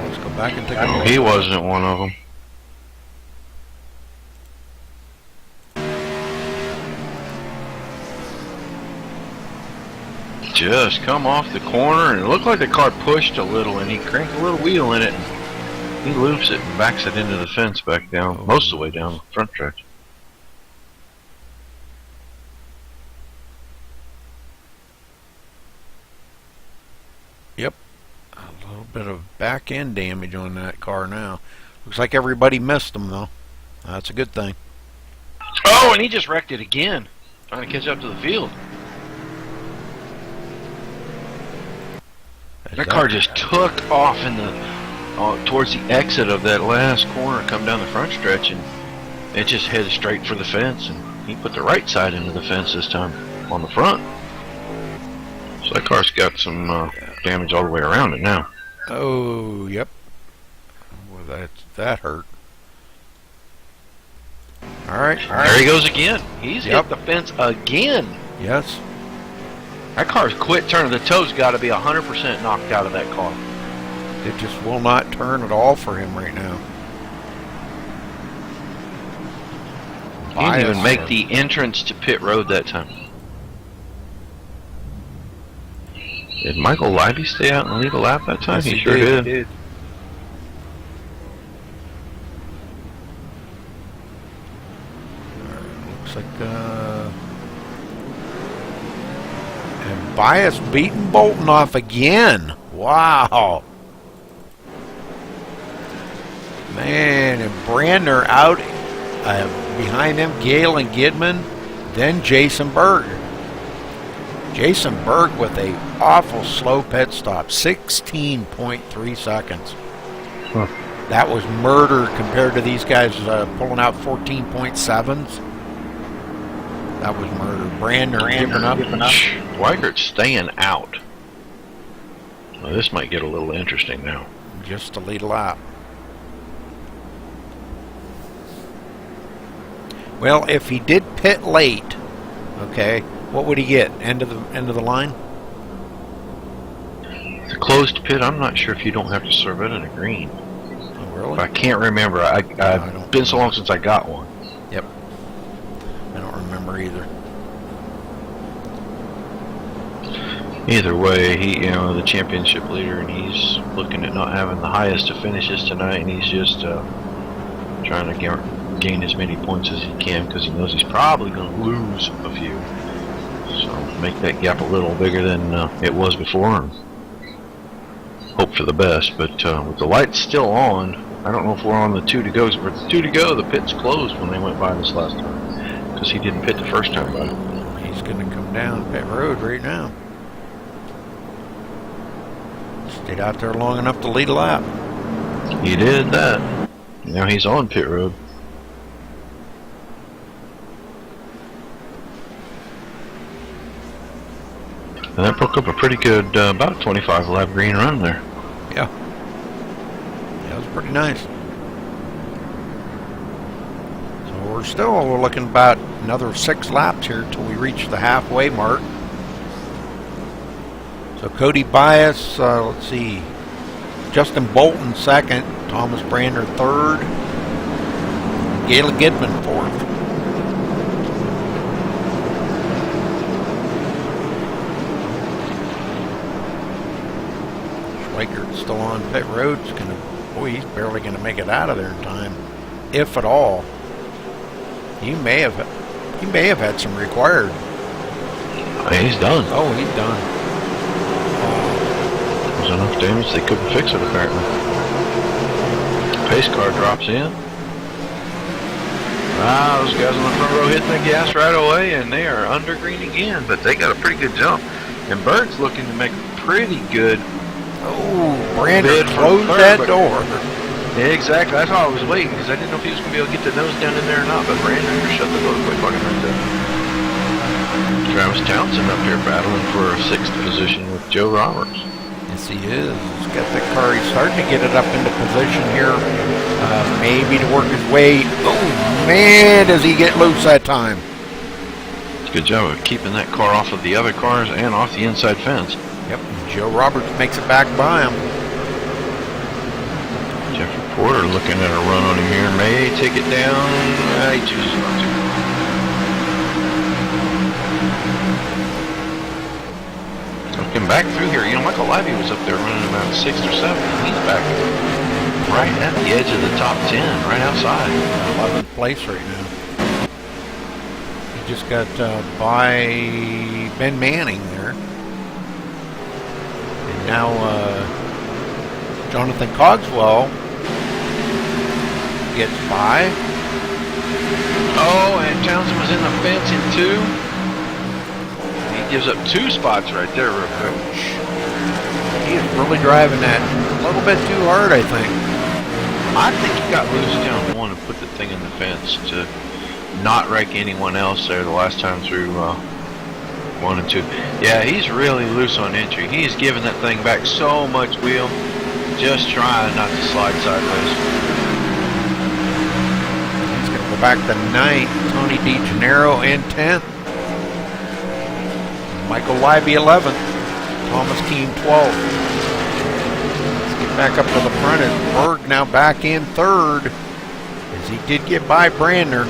Let's go back and take a look. He wasn't one of them. Just come off the corner, and it looked like the car pushed a little, and he cranked a little wheel in it, and he loops it and backs it into the fence back down, most of the way down the front stretch. Yep. A little bit of back end damage on that car now. Looks like everybody missed him, though. That's a good thing. Oh, and he just wrecked it again, trying to catch up to the field. That car just took off in the towards the exit of that last corner, come down the front stretch, and it just headed straight for the fence. And he put the right side into the fence this time on the front. So that car's got some damage all the way around it now. Oh, yep. Well, that hurt. All right. There he goes again. He's hit the fence again. Yes. That car's quit turning. The toe's got to be 100% knocked out of that car. It just will not turn at all for him right now. He didn't even make the entrance to pit road that time. Did Michael Livy stay out and lead a lap that time? Yes, he sure did. Looks like and Bias beating Bolton off again. Wow. Man, and Brandner out behind them, Gale and Gidman, then Jason Berg. Jason Berg with a awful slow pit stop, 16.3 seconds. Huh. That was murder compared to these guys pulling out 14.7s. That was murder. Brandner giving up. Weigert's staying out. Well, this might get a little interesting now. Just to lead a lap. Well, if he did pit late, okay, what would he get? End of the line? The closed pit, I'm not sure if you don't have to serve it in a green. Oh, really? I can't remember. I've been so long since I got one. Yep. I don't remember either. Either way, he, the championship leader, and he's looking at not having the highest of finishes tonight, and he's just trying to gain as many points as he can because he knows he's probably going to lose a few. So make that gap a little bigger than it was before, and hope for the best. But with the lights still on, I don't know if we're on the 2 to go. For the 2 to go, the pit's closed when they went by this last time because he didn't pit the first time by. He's going to come down pit road right now. Stayed out there long enough to lead a lap. He did that. Now he's on pit road. And that broke up a pretty good, about 25 lap green run there. Yeah. That was pretty nice. So we're looking about another 6 laps here till we reach the halfway mark. So Cody Bias, let's see, Justin Bolton second, Thomas Brander third, Galen Gidman fourth. Schweikert's still on pit road. He's barely gonna make it out of there in time, if at all. He may have had some required. He's done. Oh, he's done. There's enough damage they couldn't fix it apparently. Pace car drops in. Wow, those guys on the front row hitting the gas right away, and they are under green again, but they got a pretty good jump. And Berg's looking to make a pretty good Oh, Brandon closed that door. Yeah, exactly. That's why I was waiting, because I didn't know if he was going to be able to get the nose down in there or not. But Brandon shut the door quick fucking right there. Travis Townsend up here battling for a 6th position with Joe Roberts. Yes, he is. He's got the car. He's starting to get it up into position here. Maybe to work his way. Oh, man, does he get loose that time. It's a good job of keeping that car off of the other cars and off the inside fence. Yep, Joe Roberts makes it back by him. Jeffrey Porter looking at a run on him here. May take it down. He chooses not to. Looking back through here, you know, Michael Livy was up there running about 6th or 7th. He's back right at the edge of the top 10, right outside. 11th place right now. He just got by Ben Manning there. And now Jonathan Cogswell gets by. Oh, and Townsend was in the fence in 2. He gives up 2 spots right there real quick. He is really driving that a little bit too hard, I think. I think he got loose down 1 and put the thing in the fence to not wreck anyone else there the last time through 1 and 2. Yeah, he's really loose on entry. He's giving that thing back so much wheel, just trying not to slide sideways. He's going to go back to 9th. Tony DeGennaro in 10th. Michael Libby 11th. Thomas Keene 12th. Let's get back up to the front as Berg now back in 3rd, as he did get by Brandner.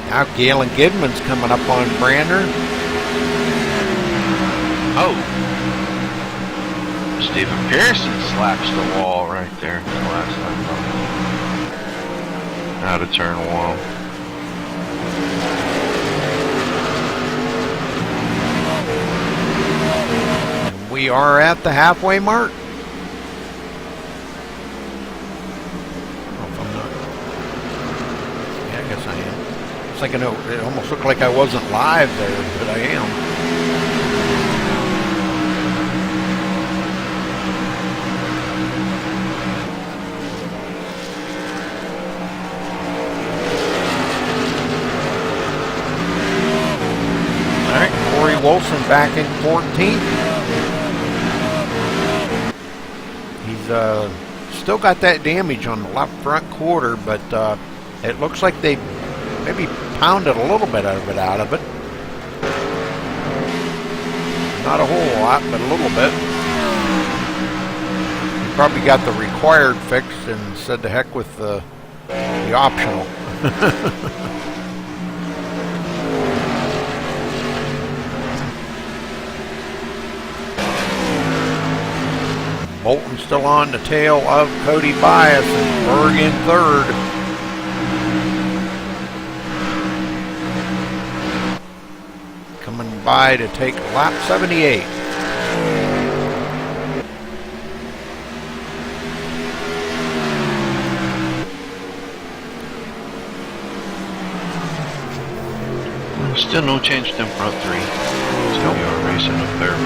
Now Galen Gidman's coming up on Brandner. Oh. Stephen Pearson slaps the wall right there. The last time. Out of turn 1. We are at the halfway mark. Oh, if I'm not. Yeah, I guess I am. It's like it almost looked like I wasn't live there, but I am. All right, Corey Wilson back in 14th. Still got that damage on the left front quarter, but it looks like they maybe pounded a little bit out of it. Not a whole lot, but a little bit. He probably got the required fix and said to heck with the optional. Bolton still on the tail of Cody Bias and Berg in 3rd. Coming by to take lap 78. Still no change to them front 3. Still we are racing up there.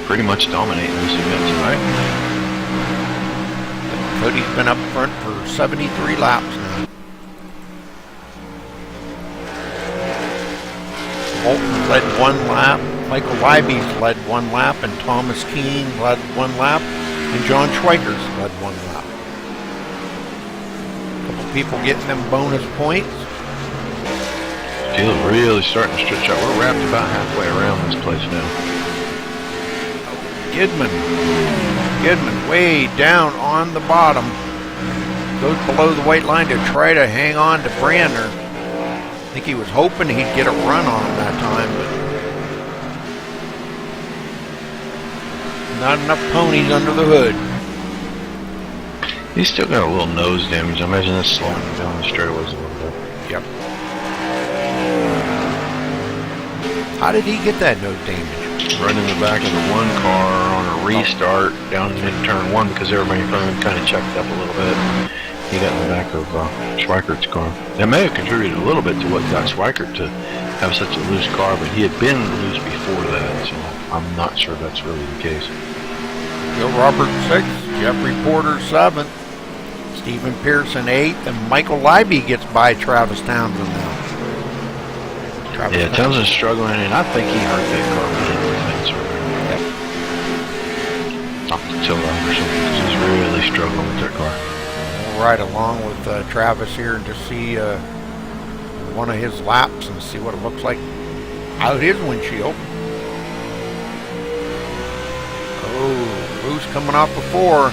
Pretty much dominating this event tonight. Cody's been up front for 73 laps now. Bolton led 1 lap. Michael Leiby's led 1 lap, and Thomas Keene led 1 lap, and John Schweikers led 1 lap. A couple people getting them bonus points. Field's really starting to stretch out. We're wrapped about halfway around this place now. Gidman way down on the bottom. Goes below the white line to try to hang on to Brandner. I think he was hoping he'd get a run on him that time, but not enough ponies under the hood. He's still got a little nose damage. I imagine that's slowing him down the straightaways a little bit. Yep. How did he get that nose damage? Running the back of the 1 car on a restart down in turn 1 because everybody in front of him kind of checked up a little bit. He got in the back of Schweikert's car. That may have contributed a little bit to what got Schweikert to have such a loose car, but he had been loose before that, so I'm not sure that's really the case. Joe Roberts 6th, Jeffrey Porter 7th, Stephen Pearson 8th, and Michael Libby gets by Travis Townsend now. Yeah, Townsend's struggling, and I think he hurt that car when he hit the fence. Knocked the tilt off or something, because he's really struggling with that car. We'll ride along with Travis here and just see one of his laps and see what it looks like out his windshield. Oh, Lou's coming off before.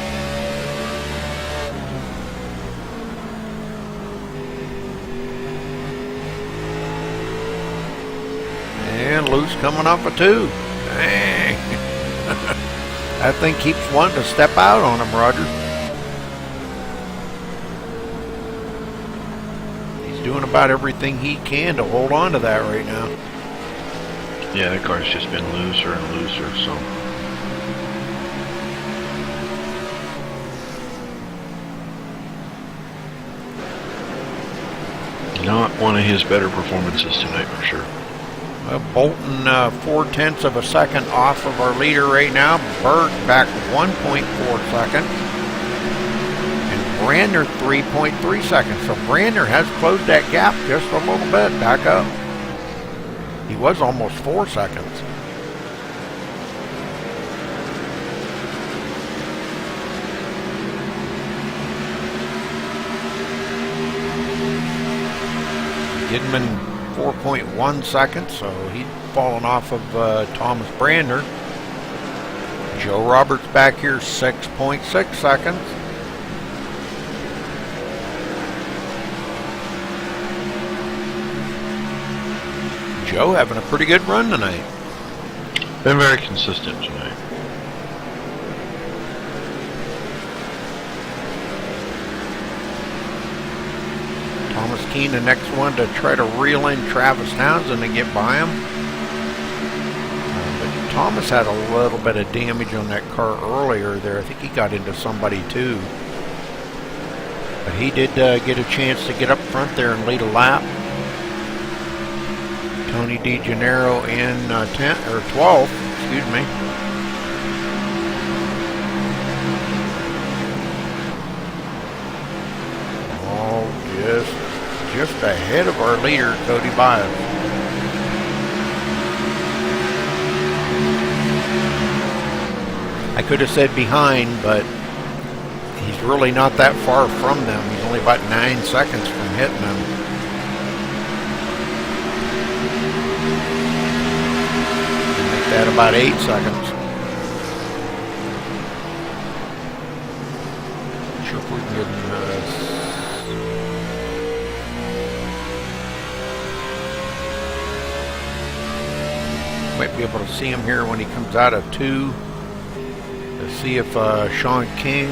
And Lou's coming off a 2. Dang. That thing keeps wanting to step out on him, Roger. He's doing about everything he can to hold on to that right now. Yeah, that car's just been looser and looser, so. Not one of his better performances tonight for sure. Bolton 0.4 of a second off of our leader right now. Berg back 1.4 seconds. And Brandner 3.3 seconds. So Brandner has closed that gap just a little bit back up. He was almost 4 seconds. Gidman 4.1 seconds, so he's fallen off of Thomas Brandner. Joe Roberts back here 6.6 seconds. Joe having a pretty good run tonight. Been very consistent tonight. Thomas Keene, the next one to try to reel in Travis Townsend and get by him. But Thomas had a little bit of damage on that car earlier there. I think he got into somebody too. But he did get a chance to get up front there and lead a lap. Tony DeGennaro in 10th or 12th, excuse me. Oh, just ahead of our leader, Cody Biles. I could have said behind, but he's really not that far from them. He's only about 9 seconds from hitting them. Make that about 8 seconds. Not sure if we can get might be able to see him here when he comes out of 2. To see if Sean King.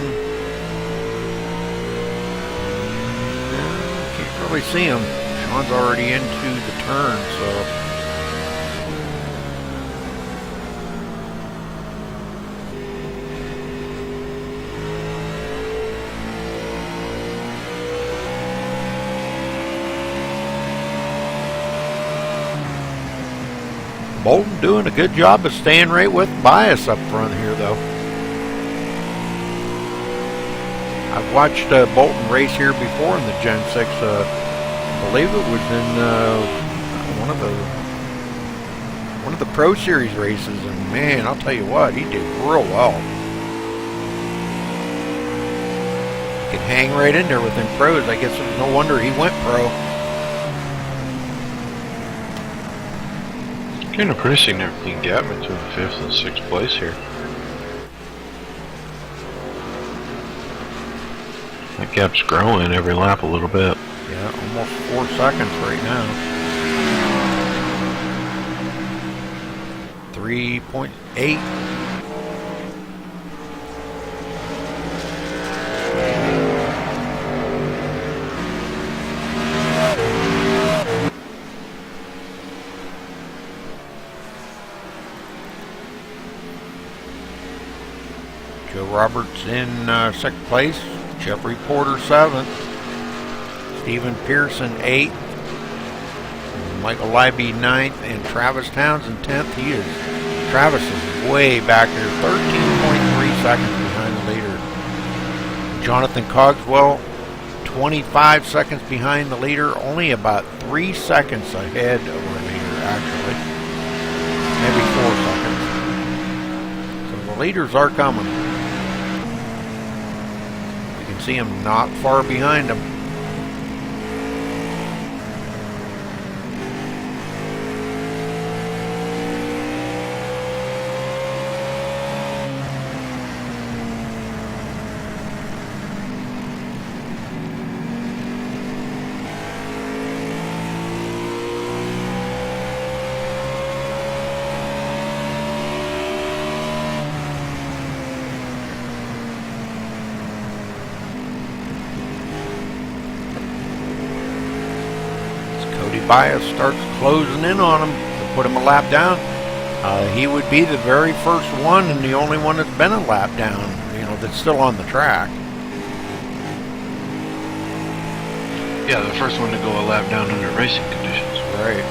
Can't really see him. Sean's already into the turn, so. Bolton doing a good job of staying right with Bias up front here, though. I've watched Bolton race here before in the Gen 6. I believe it was in one of the Pro Series races, and man, I'll tell you what, he did real well. He could hang right in there within pros. I guess it's no wonder he went pro. Getting a pretty significant gap between 5th and 6th place here. That gap's growing every lap a little bit. Yeah, almost 4 seconds right now. 3.8. Joe Roberts in 2nd place. Jeffrey Porter 7th. Stephen Pearson 8th. Michael Libby 9th. And Travis Townsend 10th. Travis is way back there. 13.3 seconds behind the leader. Jonathan Cogswell, 25 seconds behind the leader, only about 3 seconds ahead of our leader, actually. Maybe 4 seconds. So the leaders are coming. You can see them not far behind them. Bias starts closing in on him to put him a lap down. He would be the very first one and the only one that's been a lap down, you know, that's still on the track. Yeah, the first one to go a lap down under racing conditions. Right.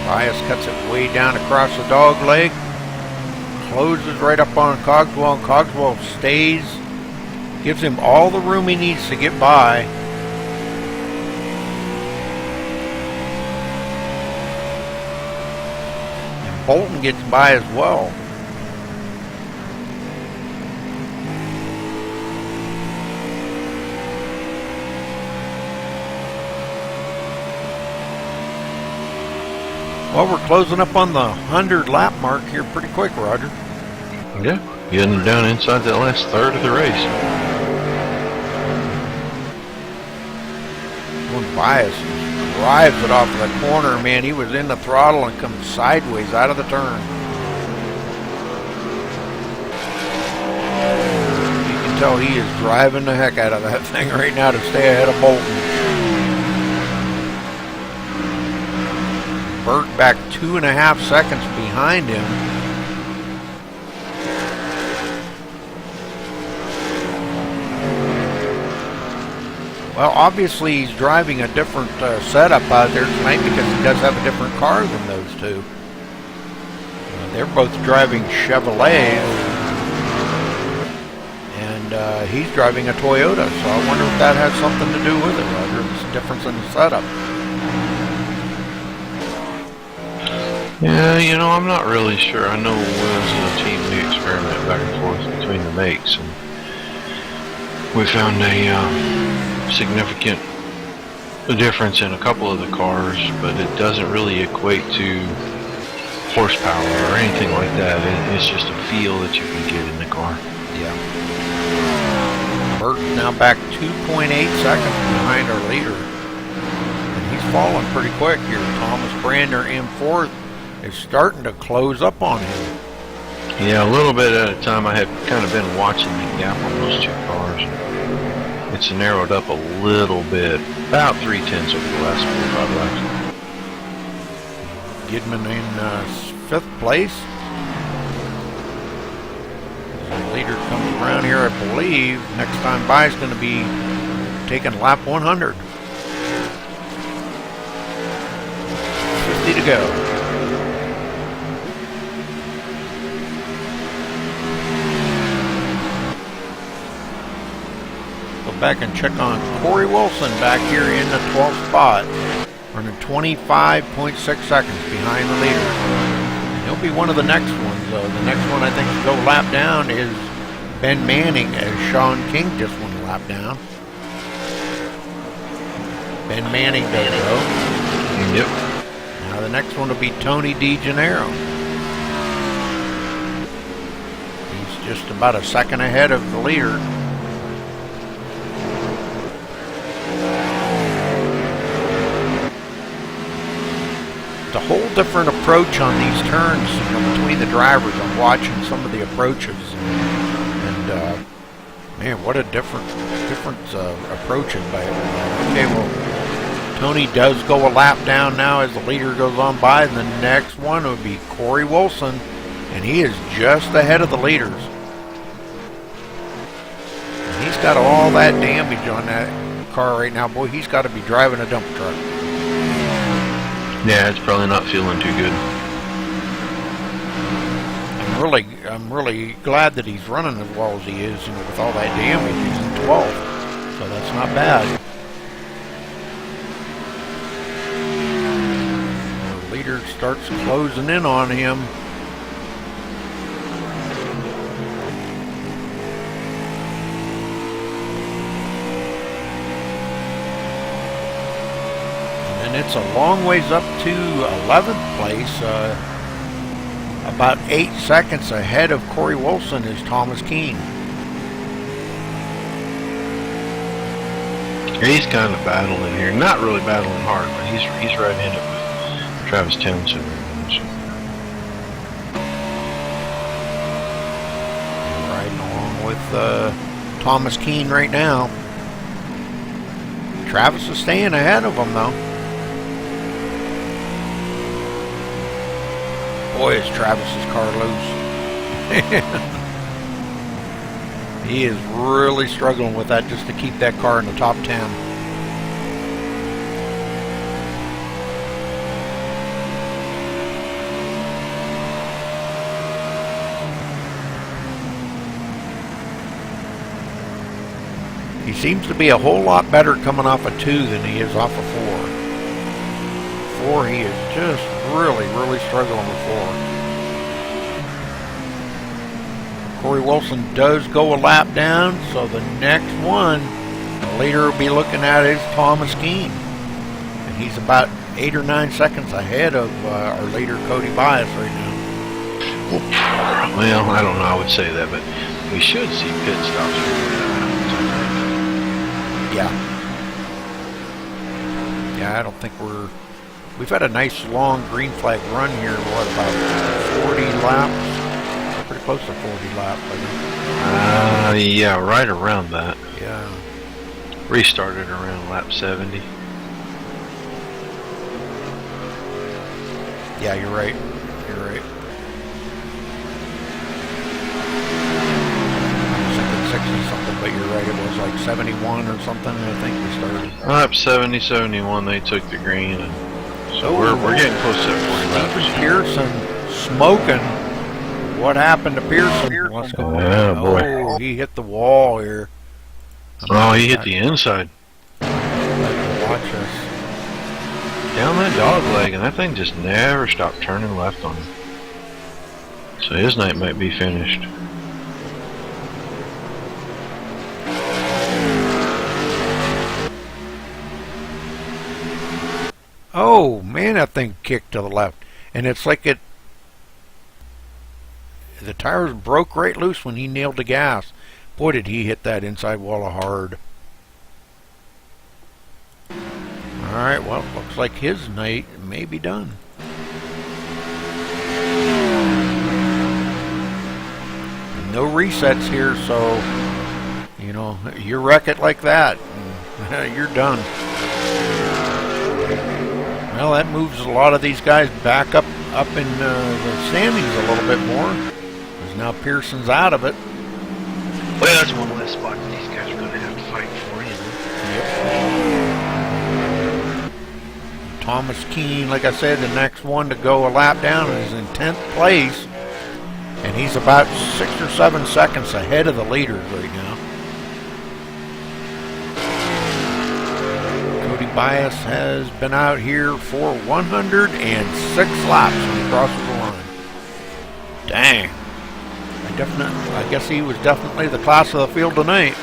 Bias cuts it way down across the dog leg, closes right up on Cogswell, and Cogswell stays, gives him all the room he needs to get by. Bolton gets by as well. Well, we're closing up on the 100 lap mark here pretty quick, Roger. Yeah, getting down inside that last third of the race. When Bias drives it off the corner, man, he was in the throttle and comes sideways out of the turn. You can tell he is driving the heck out of that thing right now to stay ahead of Bolton. Burt back 2.5 seconds behind him. Well, obviously he's driving a different setup out there tonight because he does have a different car than those two. They're both driving Chevrolets, and he's driving a Toyota, so I wonder if that has something to do with it, Roger. It's a difference in the setup. Yeah, you know, I'm not really sure. I know as a team we experiment back and forth between the makes, and we found a significant difference in a couple of the cars, but it doesn't really equate to horsepower or anything like that. It's just a feel that you can get in the car. Yeah. Burton's now back 2.8 seconds behind our leader, and he's falling pretty quick here. Thomas Brander in fourth is starting to close up on him. Yeah, a little bit at a time. I have kind of been watching the gap on those two cars. It's narrowed up a little bit, about 0.3 over the last 4 or 5 laps. Gidman in 5th place. The leader comes around here, I believe. Next time by is going to be taking lap 100. 50 to go. Back and check on Corey Wilson back here in the 12th spot, running 25.6 seconds behind the leader. And he'll be one of the next ones. The next one I think to go lap down is Ben Manning, as Sean King just won a lap down. Ben Manning does go. Yep. Now the next one will be Tony DeGennaro. He's just about a second ahead of the leader. A whole different approach on these turns, you know, between the drivers. I'm watching some of the approaches, and man, what a different approaches by everybody. Okay, well, Tony does go a lap down now as the leader goes on by, and the next one would be Corey Wilson, and he is just ahead of the leaders. And he's got all that damage on that car right now. Boy, he's got to be driving a dump truck. Yeah, it's probably not feeling too good. And I'm really glad that he's running as well as he is, you know, with all that damage. He's in 12th, so that's not bad. The leader starts closing in on him. And it's a long ways up to 11th place. About 8 seconds ahead of Corey Wilson is Thomas Keene. He's kind of battling here. Not really battling hard, but he's right in it with Travis Townsend. Riding along with Thomas Keene right now. Travis is staying ahead of him though. Boy, is Travis's car loose. He is really struggling with that just to keep that car in the top 10. He seems to be a whole lot better coming off a 2 than he is off a 4. 4, he is just really struggling with 4. Corey Wilson does go a lap down, so the next one, the leader will be looking at is Thomas Keene. And he's about 8 or 9 seconds ahead of our leader, Cody Bias, right now. Well, I don't know, I would say that, but we should see pit stops. Yeah, I don't think we've had a nice long green flag run here, what, about 40 laps? Pretty close to 40 laps, I think. Yeah, right around that. Yeah. Restarted around lap 70. Yeah, you're right. You're right. I was thinking 60 something, but you're right. It was like 71 or something, I think we started. Lap 70, 71, they took the green, and so we're getting close to 40 laps. Pearson smoking. What happened to Pearson? What's going on? Yeah, boy. Oh, he hit the wall here. Oh, he hit the inside. Watch us. Down that dog leg, and that thing just never stopped turning left on him. So his night might be finished. Oh, man, that thing kicked to the left. And it's like the tires broke right loose when he nailed the gas. Boy, did he hit that inside wall hard. Alright, well, looks like his night may be done. No resets here, so, you know, you wreck it like that, and you're done. Well, that moves a lot of these guys back up in the standings a little bit more. Because now Pearson's out of it. Well, that's one less spot that these guys are going to have to fight for, you know. Yep. Thomas Keene, like I said, the next one to go a lap down is in 10th place. And he's about 6 or 7 seconds ahead of the leaders right now. Cody Bias has been out here for 106 laps when he crosses the line. Dang. I guess he was definitely the class of the field tonight.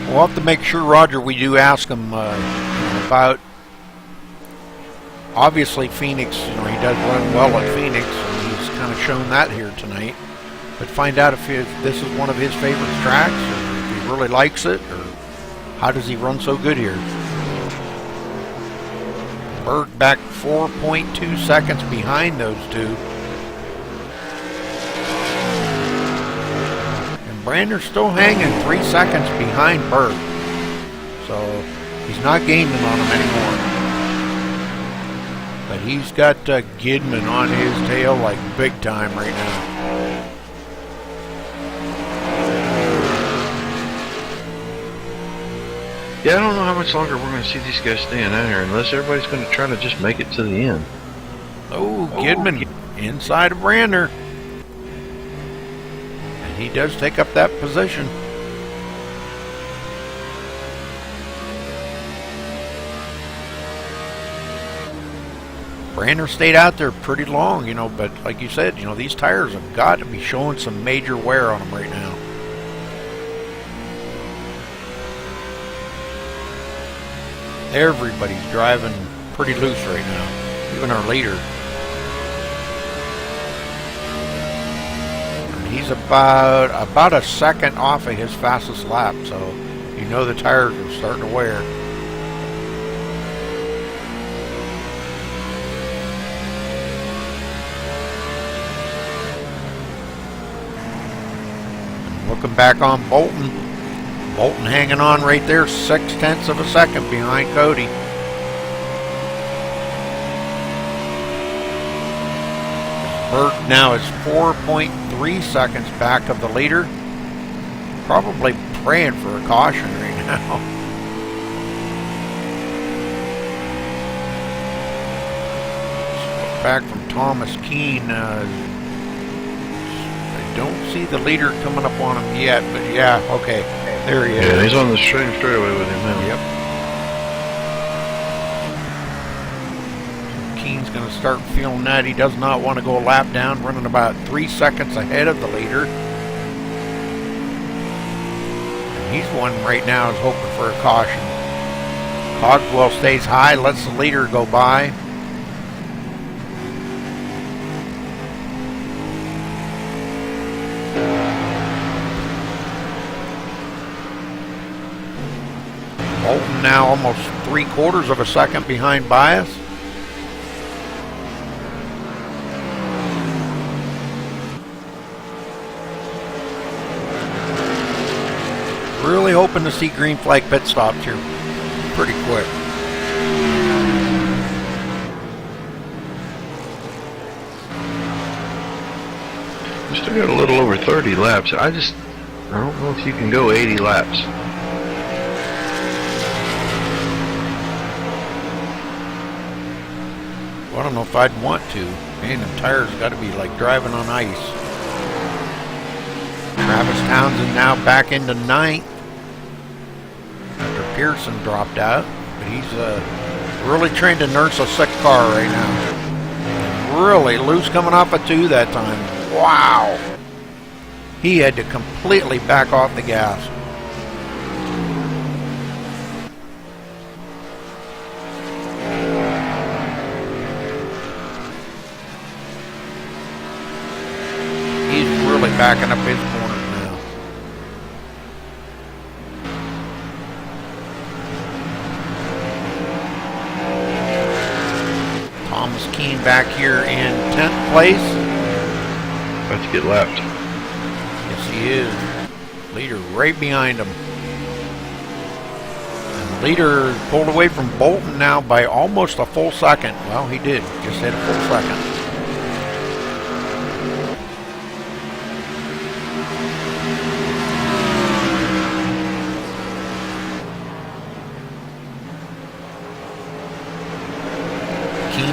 We'll have to make sure, Roger, we do ask him about, obviously Phoenix, you know, he does run well at Phoenix, and he's kind of shown that here tonight. But find out if this is one of his favorite tracks, or if he really likes it, or how does he run so good here. Berg back 4.2 seconds behind those two. And Brander's still hanging 3 seconds behind Berg. So he's not gaining on him anymore. But he's got Gidman on his tail like big time right now. Yeah, I don't know how much longer we're going to see these guys staying out here unless everybody's going to try to just make it to the end. Oh, Kidman inside of Brander. And he does take up that position. Brander stayed out there pretty long, you know, but like you said, you know, these tires have got to be showing some major wear on them right now. Everybody's driving pretty loose right now, even our leader. And he's about a second off of his fastest lap, so you know the tires are starting to wear. Looking back on Bolton. Bolton hanging on right there, 0.6 of a second behind Cody. Berg now is 4.3 seconds back of the leader. Probably praying for a caution right now. Back from Thomas Keene. I don't see the leader coming up on him yet, but yeah, okay. There he is. Yeah, he's on the same straightaway with him now. Yep. Keene's going to start feeling that. He does not want to go a lap down, running about 3 seconds ahead of the leader. And he's one right now is hoping for a caution. Cogswell stays high, lets the leader go by. Bolton now almost 3/4 of a second behind Bias. Really hoping to see green flag pit stops here pretty quick. We still got a little over 30 laps. I don't know if you can go 80 laps. I don't know if I'd want to. Man, them tires got to be like driving on ice. Travis Townsend now back into 9th after Pearson dropped out. But he's really trying to nurse a sick car right now. Really loose coming off a 2 that time. Wow. He had to completely back off the gas. Backing up his corners now. Thomas Keene back here in 10th place. About to get lapped. Yes, he is. Leader right behind him. And the leader pulled away from Bolton now by almost a full second. Well, he did. Just hit a full second.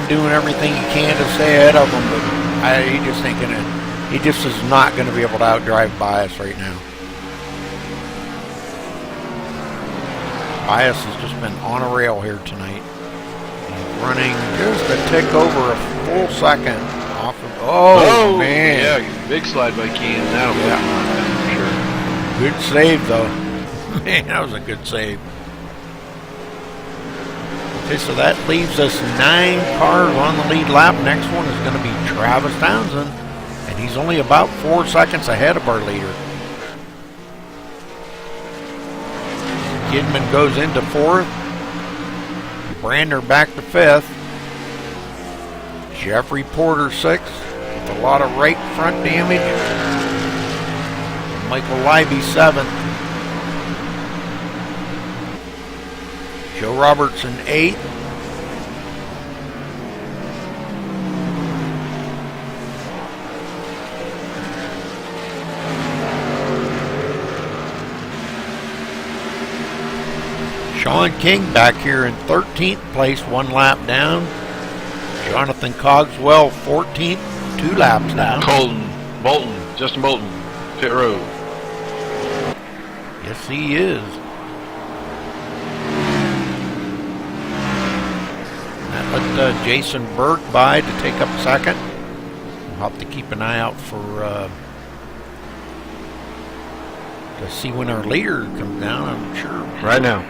Doing everything he can to stay ahead of him, but he just is not going to be able to outdrive Bias right now. Bias has just been on a rail here tonight. He's running just a tick over a full second off of. Oh man! Yeah, big slide by Keene. That'll be Good save though. Man, that was a good save. Okay, so that leaves us 9 cars on the lead lap. Next one is going to be Travis Townsend, and he's only about 4 seconds ahead of our leader. Kidman goes into 4th. Brander back to 5th. Jeffrey Porter 6th with a lot of right front damage. Michael Libby 7th. Joe Robertson 8th. Sean King back here in 13th place, 1 lap down. Jonathan Cogswell 14th, 2 laps down. Justin Bolton, pit road. Yes, he is. That let Jason Berg by to take up second. We'll have to keep an eye out for to see when our leader comes down. I'm sure. Right now.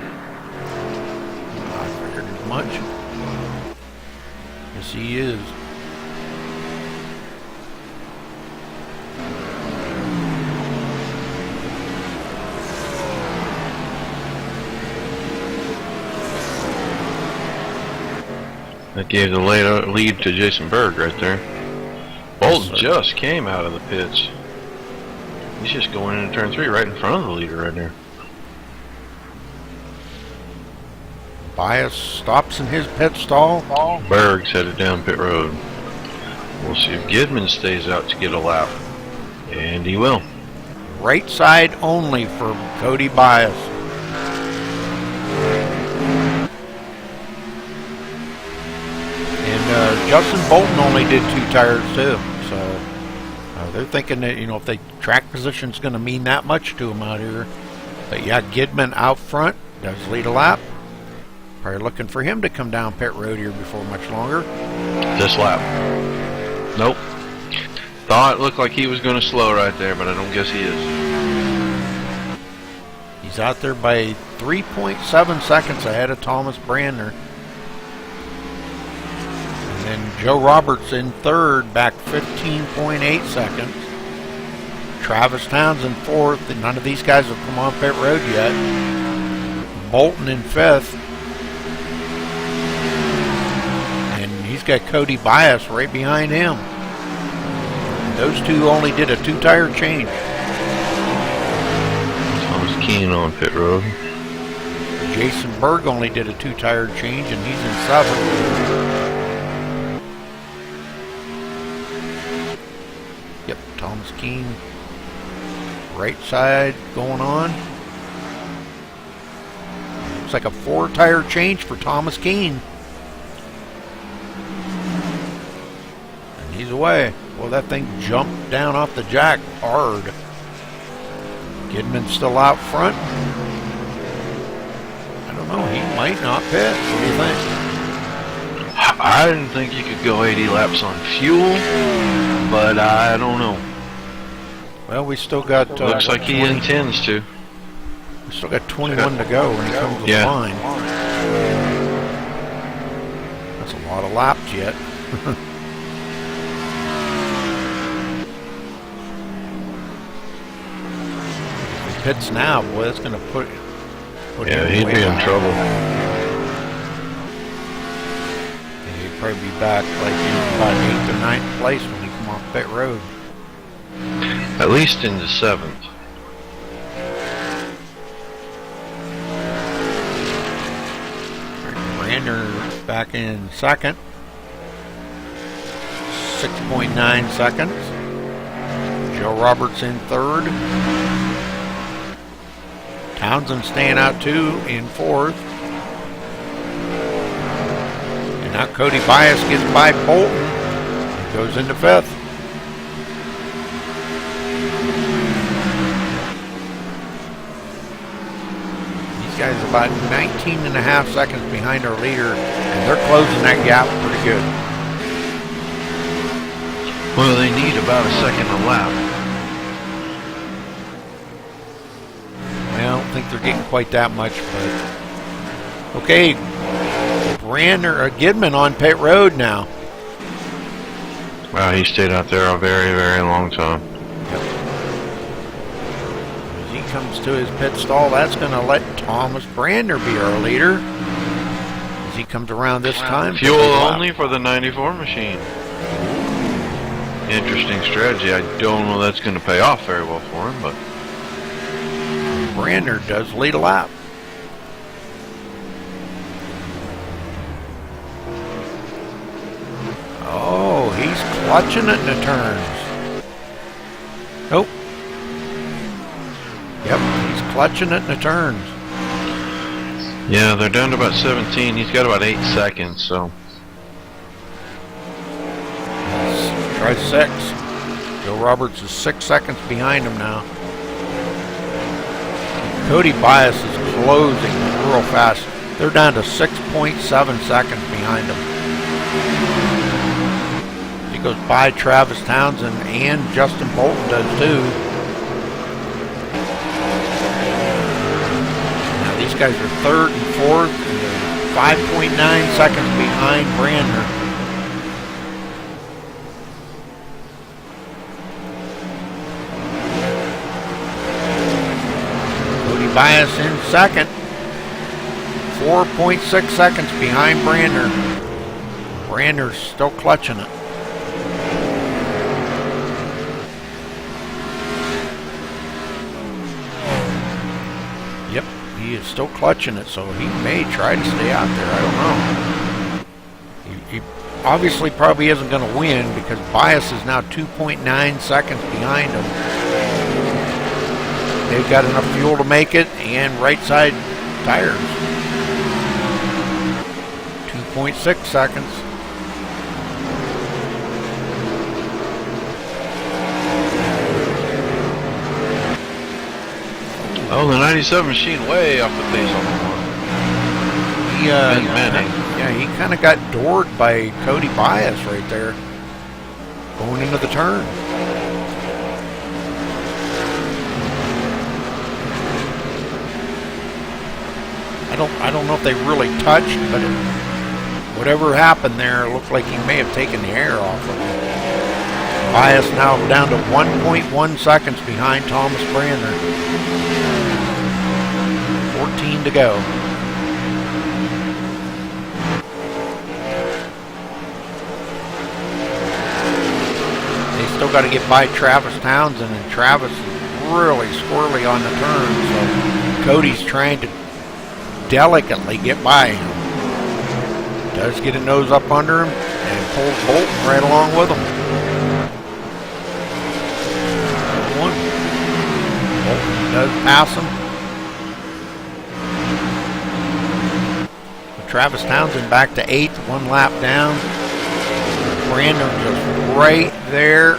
I figured as much. Yes, he is. That gave the lead to Jason Berg right there. Bolton just came out of the pits. He's just going into turn 3 right in front of the leader right there. Bias stops in his pit stall. Berg's headed down pit road. We'll see if Gidman stays out to get a lap. And he will. Right side only for Cody Bias. And Justin Bolton only did 2 tires too. So they're thinking that, if the track position's going to mean that much to him out here. But yeah, Gidman out front does lead a lap. Probably looking for him to come down pit road here before much longer. This lap. Nope. Thought it looked like he was going to slow right there, but I don't guess he is. He's out there by 3.7 seconds ahead of Thomas Brandner. And then Joe Roberts in third, back 15.8 seconds. Travis Townsend fourth, and none of these guys have come on pit road yet. Bolton in fifth. And he's got Cody Bias right behind him. Those two only did a 2-tire change. Thomas Keane on pit road. Jason Berg only did a 2-tire change, and he's in seventh. Yep, Thomas Keane, right side going on. Looks like a 4-tire change for Thomas Keane. And he's away. Well, that thing jumped down off the jack hard. Gidman's still out front. I don't know. He might not pit. What do you think? I didn't think you could go 80 laps on fuel, but I don't know. Well, we still got... Looks like he intends to. We still got 21 to go when he comes to the line. That's a lot of laps yet. Pits now, boy, that's going to put yeah, him he'd way be in behind. trouble. And he'd probably be back like in about 8th or 9th place when he come off pit road. At least into 7th. Brander back in second. 6.9 seconds. Joe Roberts in third. Townsend staying out too in fourth. And now Cody Bias gets by Bolton and goes into fifth. These guys are about 19.5 seconds behind our leader, and they're closing that gap pretty good. Well, they need about a second a lap. I don't think they're getting quite that much, but okay. Gidman on pit road now. Wow, he stayed out there a very, very long time. Yep. As he comes to his pit stall, that's going to let Thomas Brander be our leader. As he comes around this time. Fuel only for the 94 machine. Interesting strategy. I don't know that's going to pay off very well for him, but Brander does lead a lap. Oh, he's clutching it in the turns. Nope. Yep, he's clutching it in the turns. Yeah, they're down to about 17. He's got about 8 seconds, so. Try 6. Joe Roberts is 6 seconds behind him now. Cody Bias is closing real fast. They're down to 6.7 seconds behind him. He goes by Travis Townsend, and Justin Bolton does too. Now these guys are 3rd and 4th, and they're 5.9 seconds behind Brandner. Cody Bias in 2nd. 4.6 seconds behind Brandner. Brandner's still clutching it. Yep, he is still clutching it, so he may try to stay out there. I don't know. He obviously probably isn't going to win because Bias is now 2.9 seconds behind him. They've got enough fuel to make it, and right side tires. 2.6 seconds. Oh, the 97 machine way off the pace on the one. He kind of got doored by Cody Bias right there, going into the turn. I don't know if they really touched, but whatever happened there, it looked like he may have taken the air off of him. Bias now down to 1.1 seconds behind Thomas Brandner. 14 to go. They still got to get by Travis Townsend, and Travis is really squirrely on the turn, so Cody's trying to delicately get by him. Does get a nose up under him and pulls Bolton right along with him. Bolton does pass him. Travis Townsend back to 8th, 1 lap down. Brandon just right there.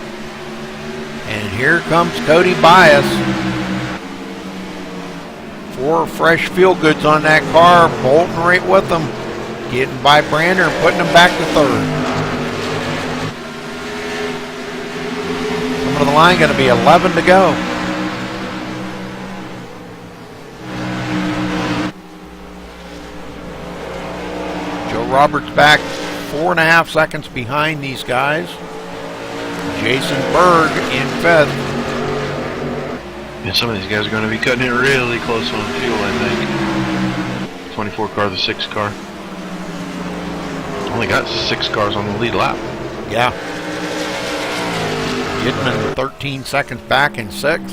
And here comes Cody Bias. 4 fresh feel goods on that car. Bolton right with them. Getting by Brandner and putting him back to 3rd. Coming to the line, going to be 11 to go. Joe Roberts back 4.5 seconds behind these guys. Jason Berg in 5th. And some of these guys are going to be cutting it really close on fuel, I think. 24 car, the 6 car. Only got 6 cars on the lead lap. Yeah. Gidman 13 seconds back in 6th.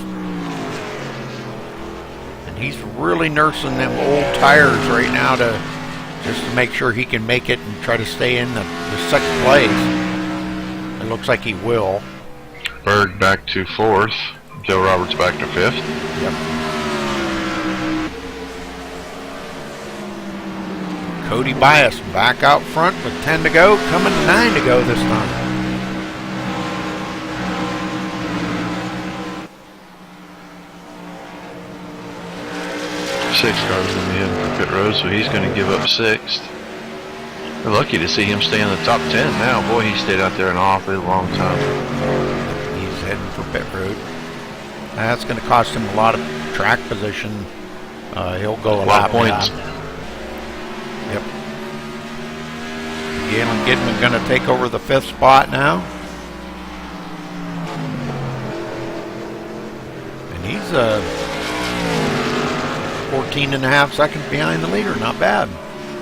And he's really nursing them old tires right now to just to make sure he can make it and try to stay in the 6th place. It looks like he will. Berg back to 4th. Joe Roberts back to 5th. Yep. Cody Bias back out front with 10 to go, coming to 9 to go this time. Six cars in the end for pit road, so he's going to give up 6th. We're lucky to see him stay in the top 10 now. Boy, he stayed out there an awfully long time. He's heading for pit road. That's going to cost him a lot of track position. He'll go a lot of points. Yep. Galen Gidman going to take over the 5th spot now. And he's 14.5 seconds behind the leader. Not bad.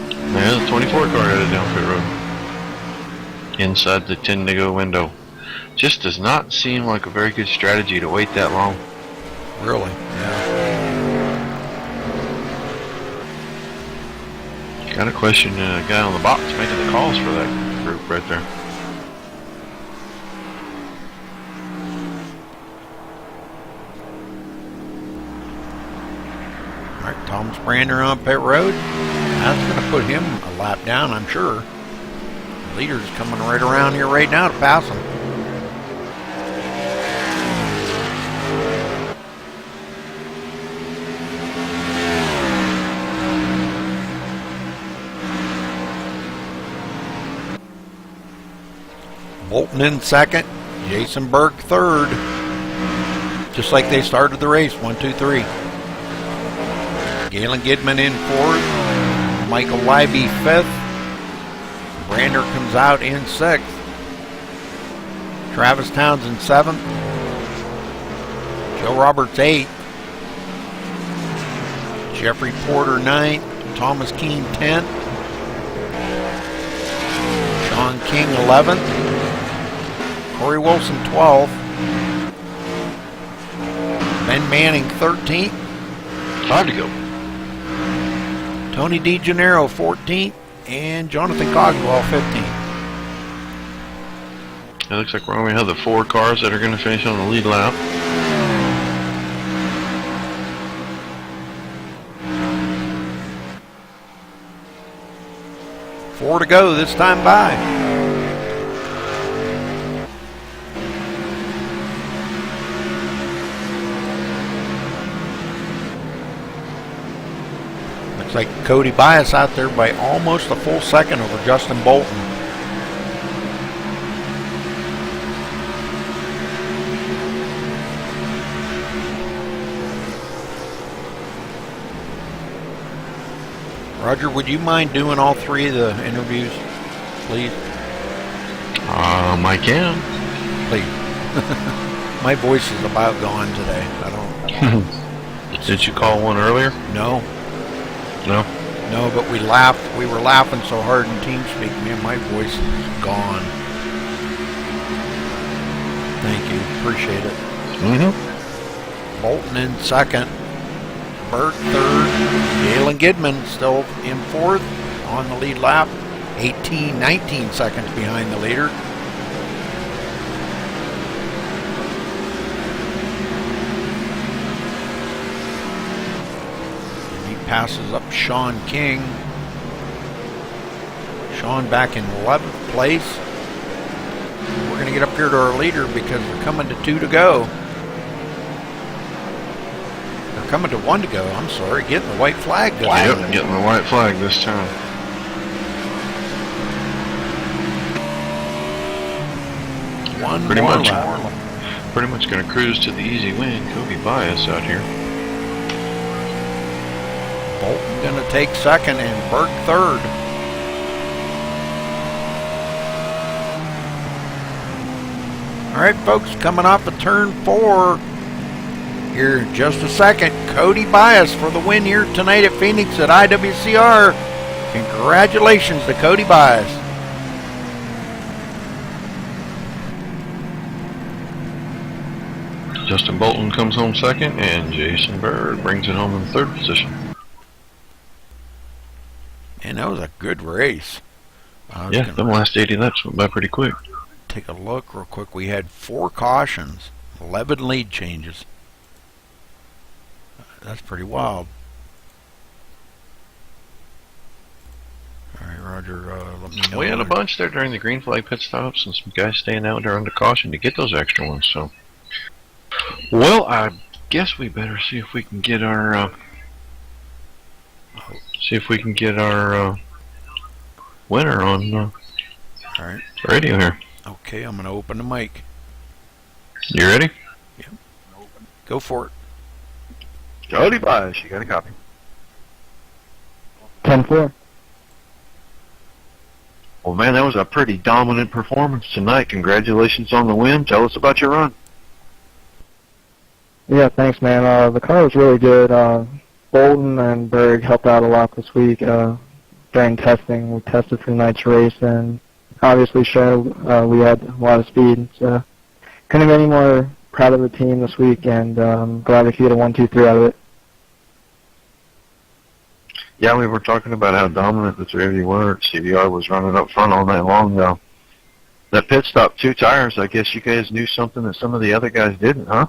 Yeah, the 24 car headed down pit road. Inside the 10 to go window. Just does not seem like a very good strategy to wait that long. Really? Yeah. Got to question the guy on the box making the calls for that group right there. Alright, Thomas Brander on pit road. That's going to put him a lap down, I'm sure. The leader's coming right around here right now to pass him. Bolton in second, Jason Berg third. Just like they started the race, 1, 2, 3. Galen Gidman in fourth, Michael Leiby fifth. Brander comes out in sixth. Travis Townsend seventh. Joe Roberts eighth. Jeffrey Porter ninth. Thomas Keene 10th. Sean King 11th. Corey Wilson 12th. Ben Manning 13th. Hard to go. Tony DeGennaro 14th. And Jonathan Cogswell 15th. It looks like we only have the 4 cars that are going to finish on the lead lap. Four to go this time by. Looks like Cody Bias out there by almost a full second over Justin Bolton. Roger, would you mind doing all 3 of the interviews, please? I can. Please. My voice is about gone today. I don't. Did you call one earlier? No. No. No, but we laughed. We were laughing so hard in TeamSpeak, man, my voice is gone. Thank you. Appreciate it. Mm-hmm. Bolton in second. Burt third. Galen Gidman still in fourth on the lead lap. 19 seconds behind the leader. He passes up Sean King. Sean back in 11th place. We're going to get up here to our leader because we're coming to 2 to go. They're coming to 1 to go. I'm sorry, getting the white flag. Yep, getting the white flag this time. Pretty much going to cruise to the easy win. Cody Bias out here. Bolton going to take second and Burke third. All right, folks, coming off of turn 4 here in just a second. Cody Bias for the win here tonight at Phoenix at IWCR. Congratulations to Cody Bias. Justin Bolton comes home second, and Jason Bird brings it home in third position. And that was a good race. Yeah, them last 80 laps went by pretty quick. Take a look real quick. We had 4 cautions, 11 lead changes. That's pretty wild. All right, Roger, let me know. We had a bunch there during the green flag pit stops and some guys staying out there under caution to get those extra ones. So, well, I guess we better see if we can get our winner on all right, radio here. Okay, I'm going to open the mic. You ready? Yep. Go for it. Cody Bias, you got a copy. 10-4. Well, man, that was a pretty dominant performance tonight. Congratulations on the win. Tell us about your run. Yeah, thanks, man. The car was really good. Bolton and Berg helped out a lot this week during testing. We tested for tonight's race and obviously showed we had a lot of speed. So couldn't be any more proud of the team this week, and glad we could get a 1-2-3 out of it. Yeah, we were talking about how dominant the 3 of you were. CBR was running up front all night long, though. That pit stop, 2 tires, I guess you guys knew something that some of the other guys didn't, huh?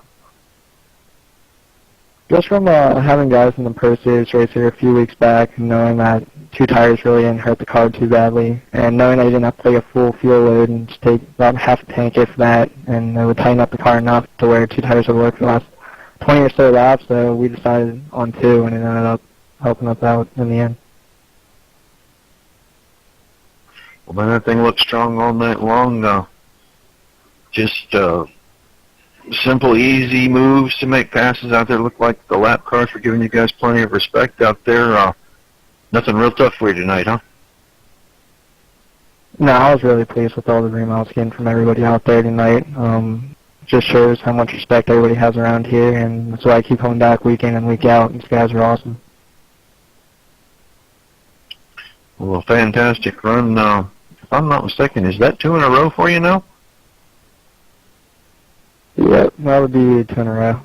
Just from having guys in the Pro Series race here a few weeks back, and knowing that 2 tires really didn't hurt the car too badly, and knowing that you didn't have to take a full fuel load and just take about half a tank if that, and it would tighten up the car enough to where 2 tires would work for the last 20 or so laps, so we decided on 2, and it ended up helping us out in the end. Well, man, that thing looked strong all night long. Just simple, easy moves to make passes out there. Looked like the lap cars were giving you guys plenty of respect out there. Nothing real tough for you tonight, huh? No, I was really pleased with all the room I was getting from everybody out there tonight. Just shows how much respect everybody has around here, and that's why I keep coming back week in and week out. These guys are awesome. Well, fantastic run. If I'm not mistaken, is that 2 in a row for you now? Yep, that would be 2 in a row.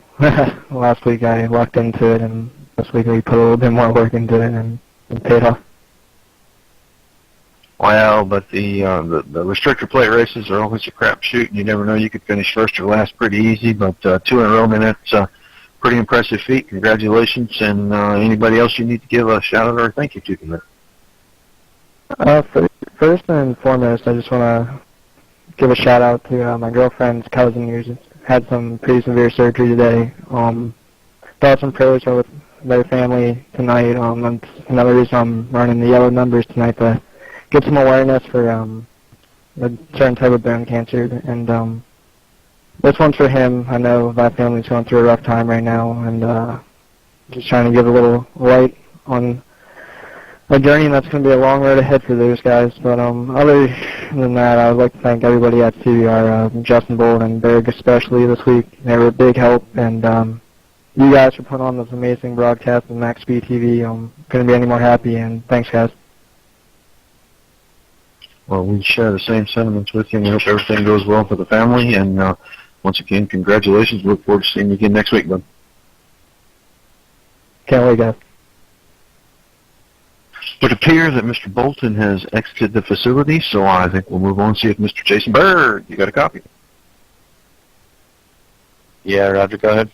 Last week I lucked into it, and this week we put a little bit more work into it, and it paid off. Well, but the restrictor plate races are always a crapshoot, and you never know. You could finish first or last pretty easy, but 2 in a row, man, that's a pretty impressive feat. Congratulations, and anybody else you need to give a shout-out or a thank you to for that? First and foremost, I just want to give a shout-out to my girlfriend's cousin who's had some pretty severe surgery today. Thoughts and prayers are with their family tonight. That's another reason I'm running the yellow numbers tonight, to get some awareness for a certain type of bone cancer. And this one's for him. I know my family's going through a rough time right now, and just trying to give a little light on a journey that's going to be a long road ahead for those guys. But other than that, I would like to thank everybody at CBR, Justin Bolt and Berg especially this week. They were a big help, and you guys for putting on this amazing broadcast with MaxSpeedTV. Couldn't be any more happy, and thanks, guys. Well, we share the same sentiments with you, and we hope everything goes well for the family. And once again, congratulations. Look forward to seeing you again next week, bud. Can't wait, guys. It would appear that Mr. Bolton has exited the facility, so I think we'll move on and see if Mr. Jason Berg, you got a copy? Yeah, Roger, go ahead.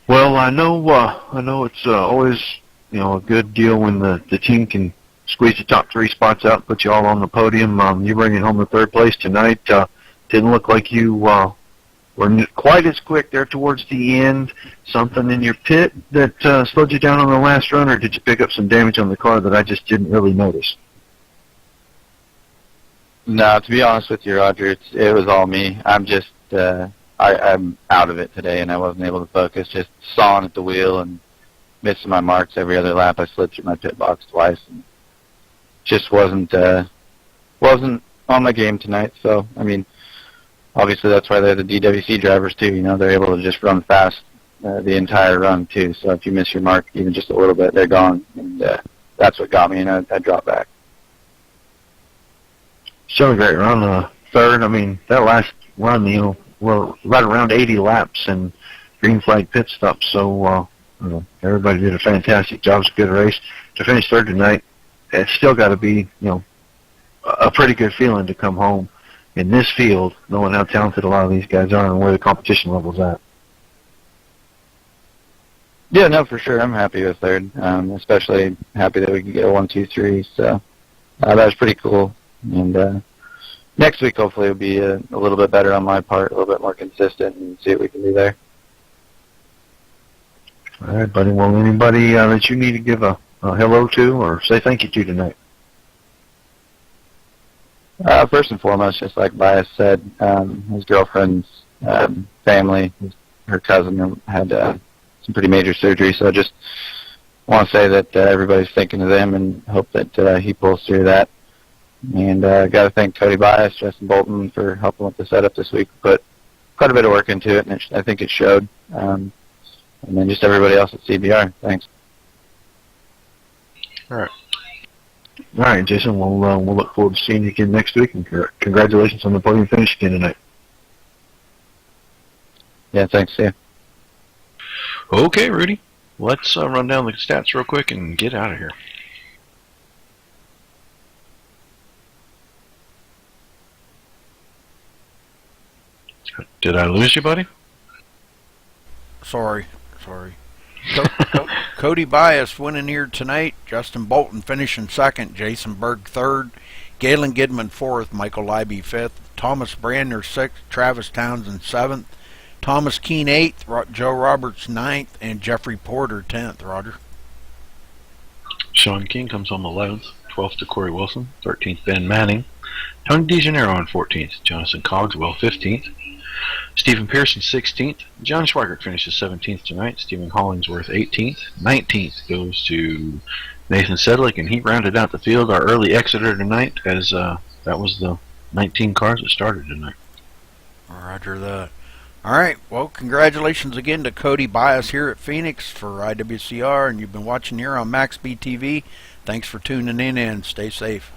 Well, I know it's always, a good deal when the team can squeeze the top 3 spots out and put you all on the podium. You're bringing home the 3rd place tonight. Didn't look like you were quite as quick there towards the end. Something in your pit that slowed you down on the last run, or did you pick up some damage on the car that I just didn't really notice? No, to be honest with you, Roger, it was all me. I'm just I'm out of it today, and I wasn't able to focus. Just sawing at the wheel and missing my marks every other lap. I slid through my pit box twice, and just wasn't on my game tonight. So I mean, obviously that's why they're the DWC drivers too. They're able to just run fast the entire run too. So if you miss your mark even just a little bit, they're gone, and that's what got me, and I dropped back. So great run, 3rd. I mean, that last run, we're right around 80 laps and green flag pit stops. So everybody did a fantastic job. It was a good race. To finish 3rd tonight, it's still got to be a pretty good feeling to come home in this field, knowing how talented a lot of these guys are and where the competition level's at. Yeah, no, for sure. I'm happy with 3rd. Especially happy that we could get a 1, 2, 3. So that was pretty cool. And next week, hopefully, will be a little bit better on my part, a little bit more consistent, and see what we can do there. All right, buddy. Well, anybody that you need to give a hello to or say thank you to tonight? First and foremost, just like Bias said, his girlfriend's family, her cousin had some pretty major surgery, so I just want to say that everybody's thinking of them and hope that he pulls through that. And got to thank Cody Bias, Justin Bolton for helping with the setup this week. Put quite a bit of work into it, and I think it showed. And then just everybody else at CBR. Thanks. All right, Jason. We'll look forward to seeing you again next week, and congratulations on the podium finish again tonight. Yeah, thanks. See ya. Okay, Rudy. Let's run down the stats real quick and get out of here. Did I lose you, buddy? Sorry. Cody Bias winning here tonight. Justin Bolton finishing second. Jason Berg third. Galen Gidman fourth. Michael Leiby fifth. Thomas Brandner sixth. Travis Townsend seventh. Thomas Keene eighth. Joe Roberts ninth. And Jeffrey Porter 10th. Roger. Sean King comes home 11th. 12th to Corey Wilson. 13th Ben Manning. Tony DeGenero on 14th. Jonathan Cogswell 15th. Stephen Pearson 16th. John Schweigert finishes 17th tonight. Stephen Hollingsworth 18th. 19th goes to Nathan Sedlick, and he rounded out the field. Our early Exeter tonight, as that was the 19 cars that started tonight. Roger that. All right. Well, congratulations again to Cody Bias here at Phoenix for IWCR, and you've been watching here on MaxSpeedTV. Thanks for tuning in and stay safe.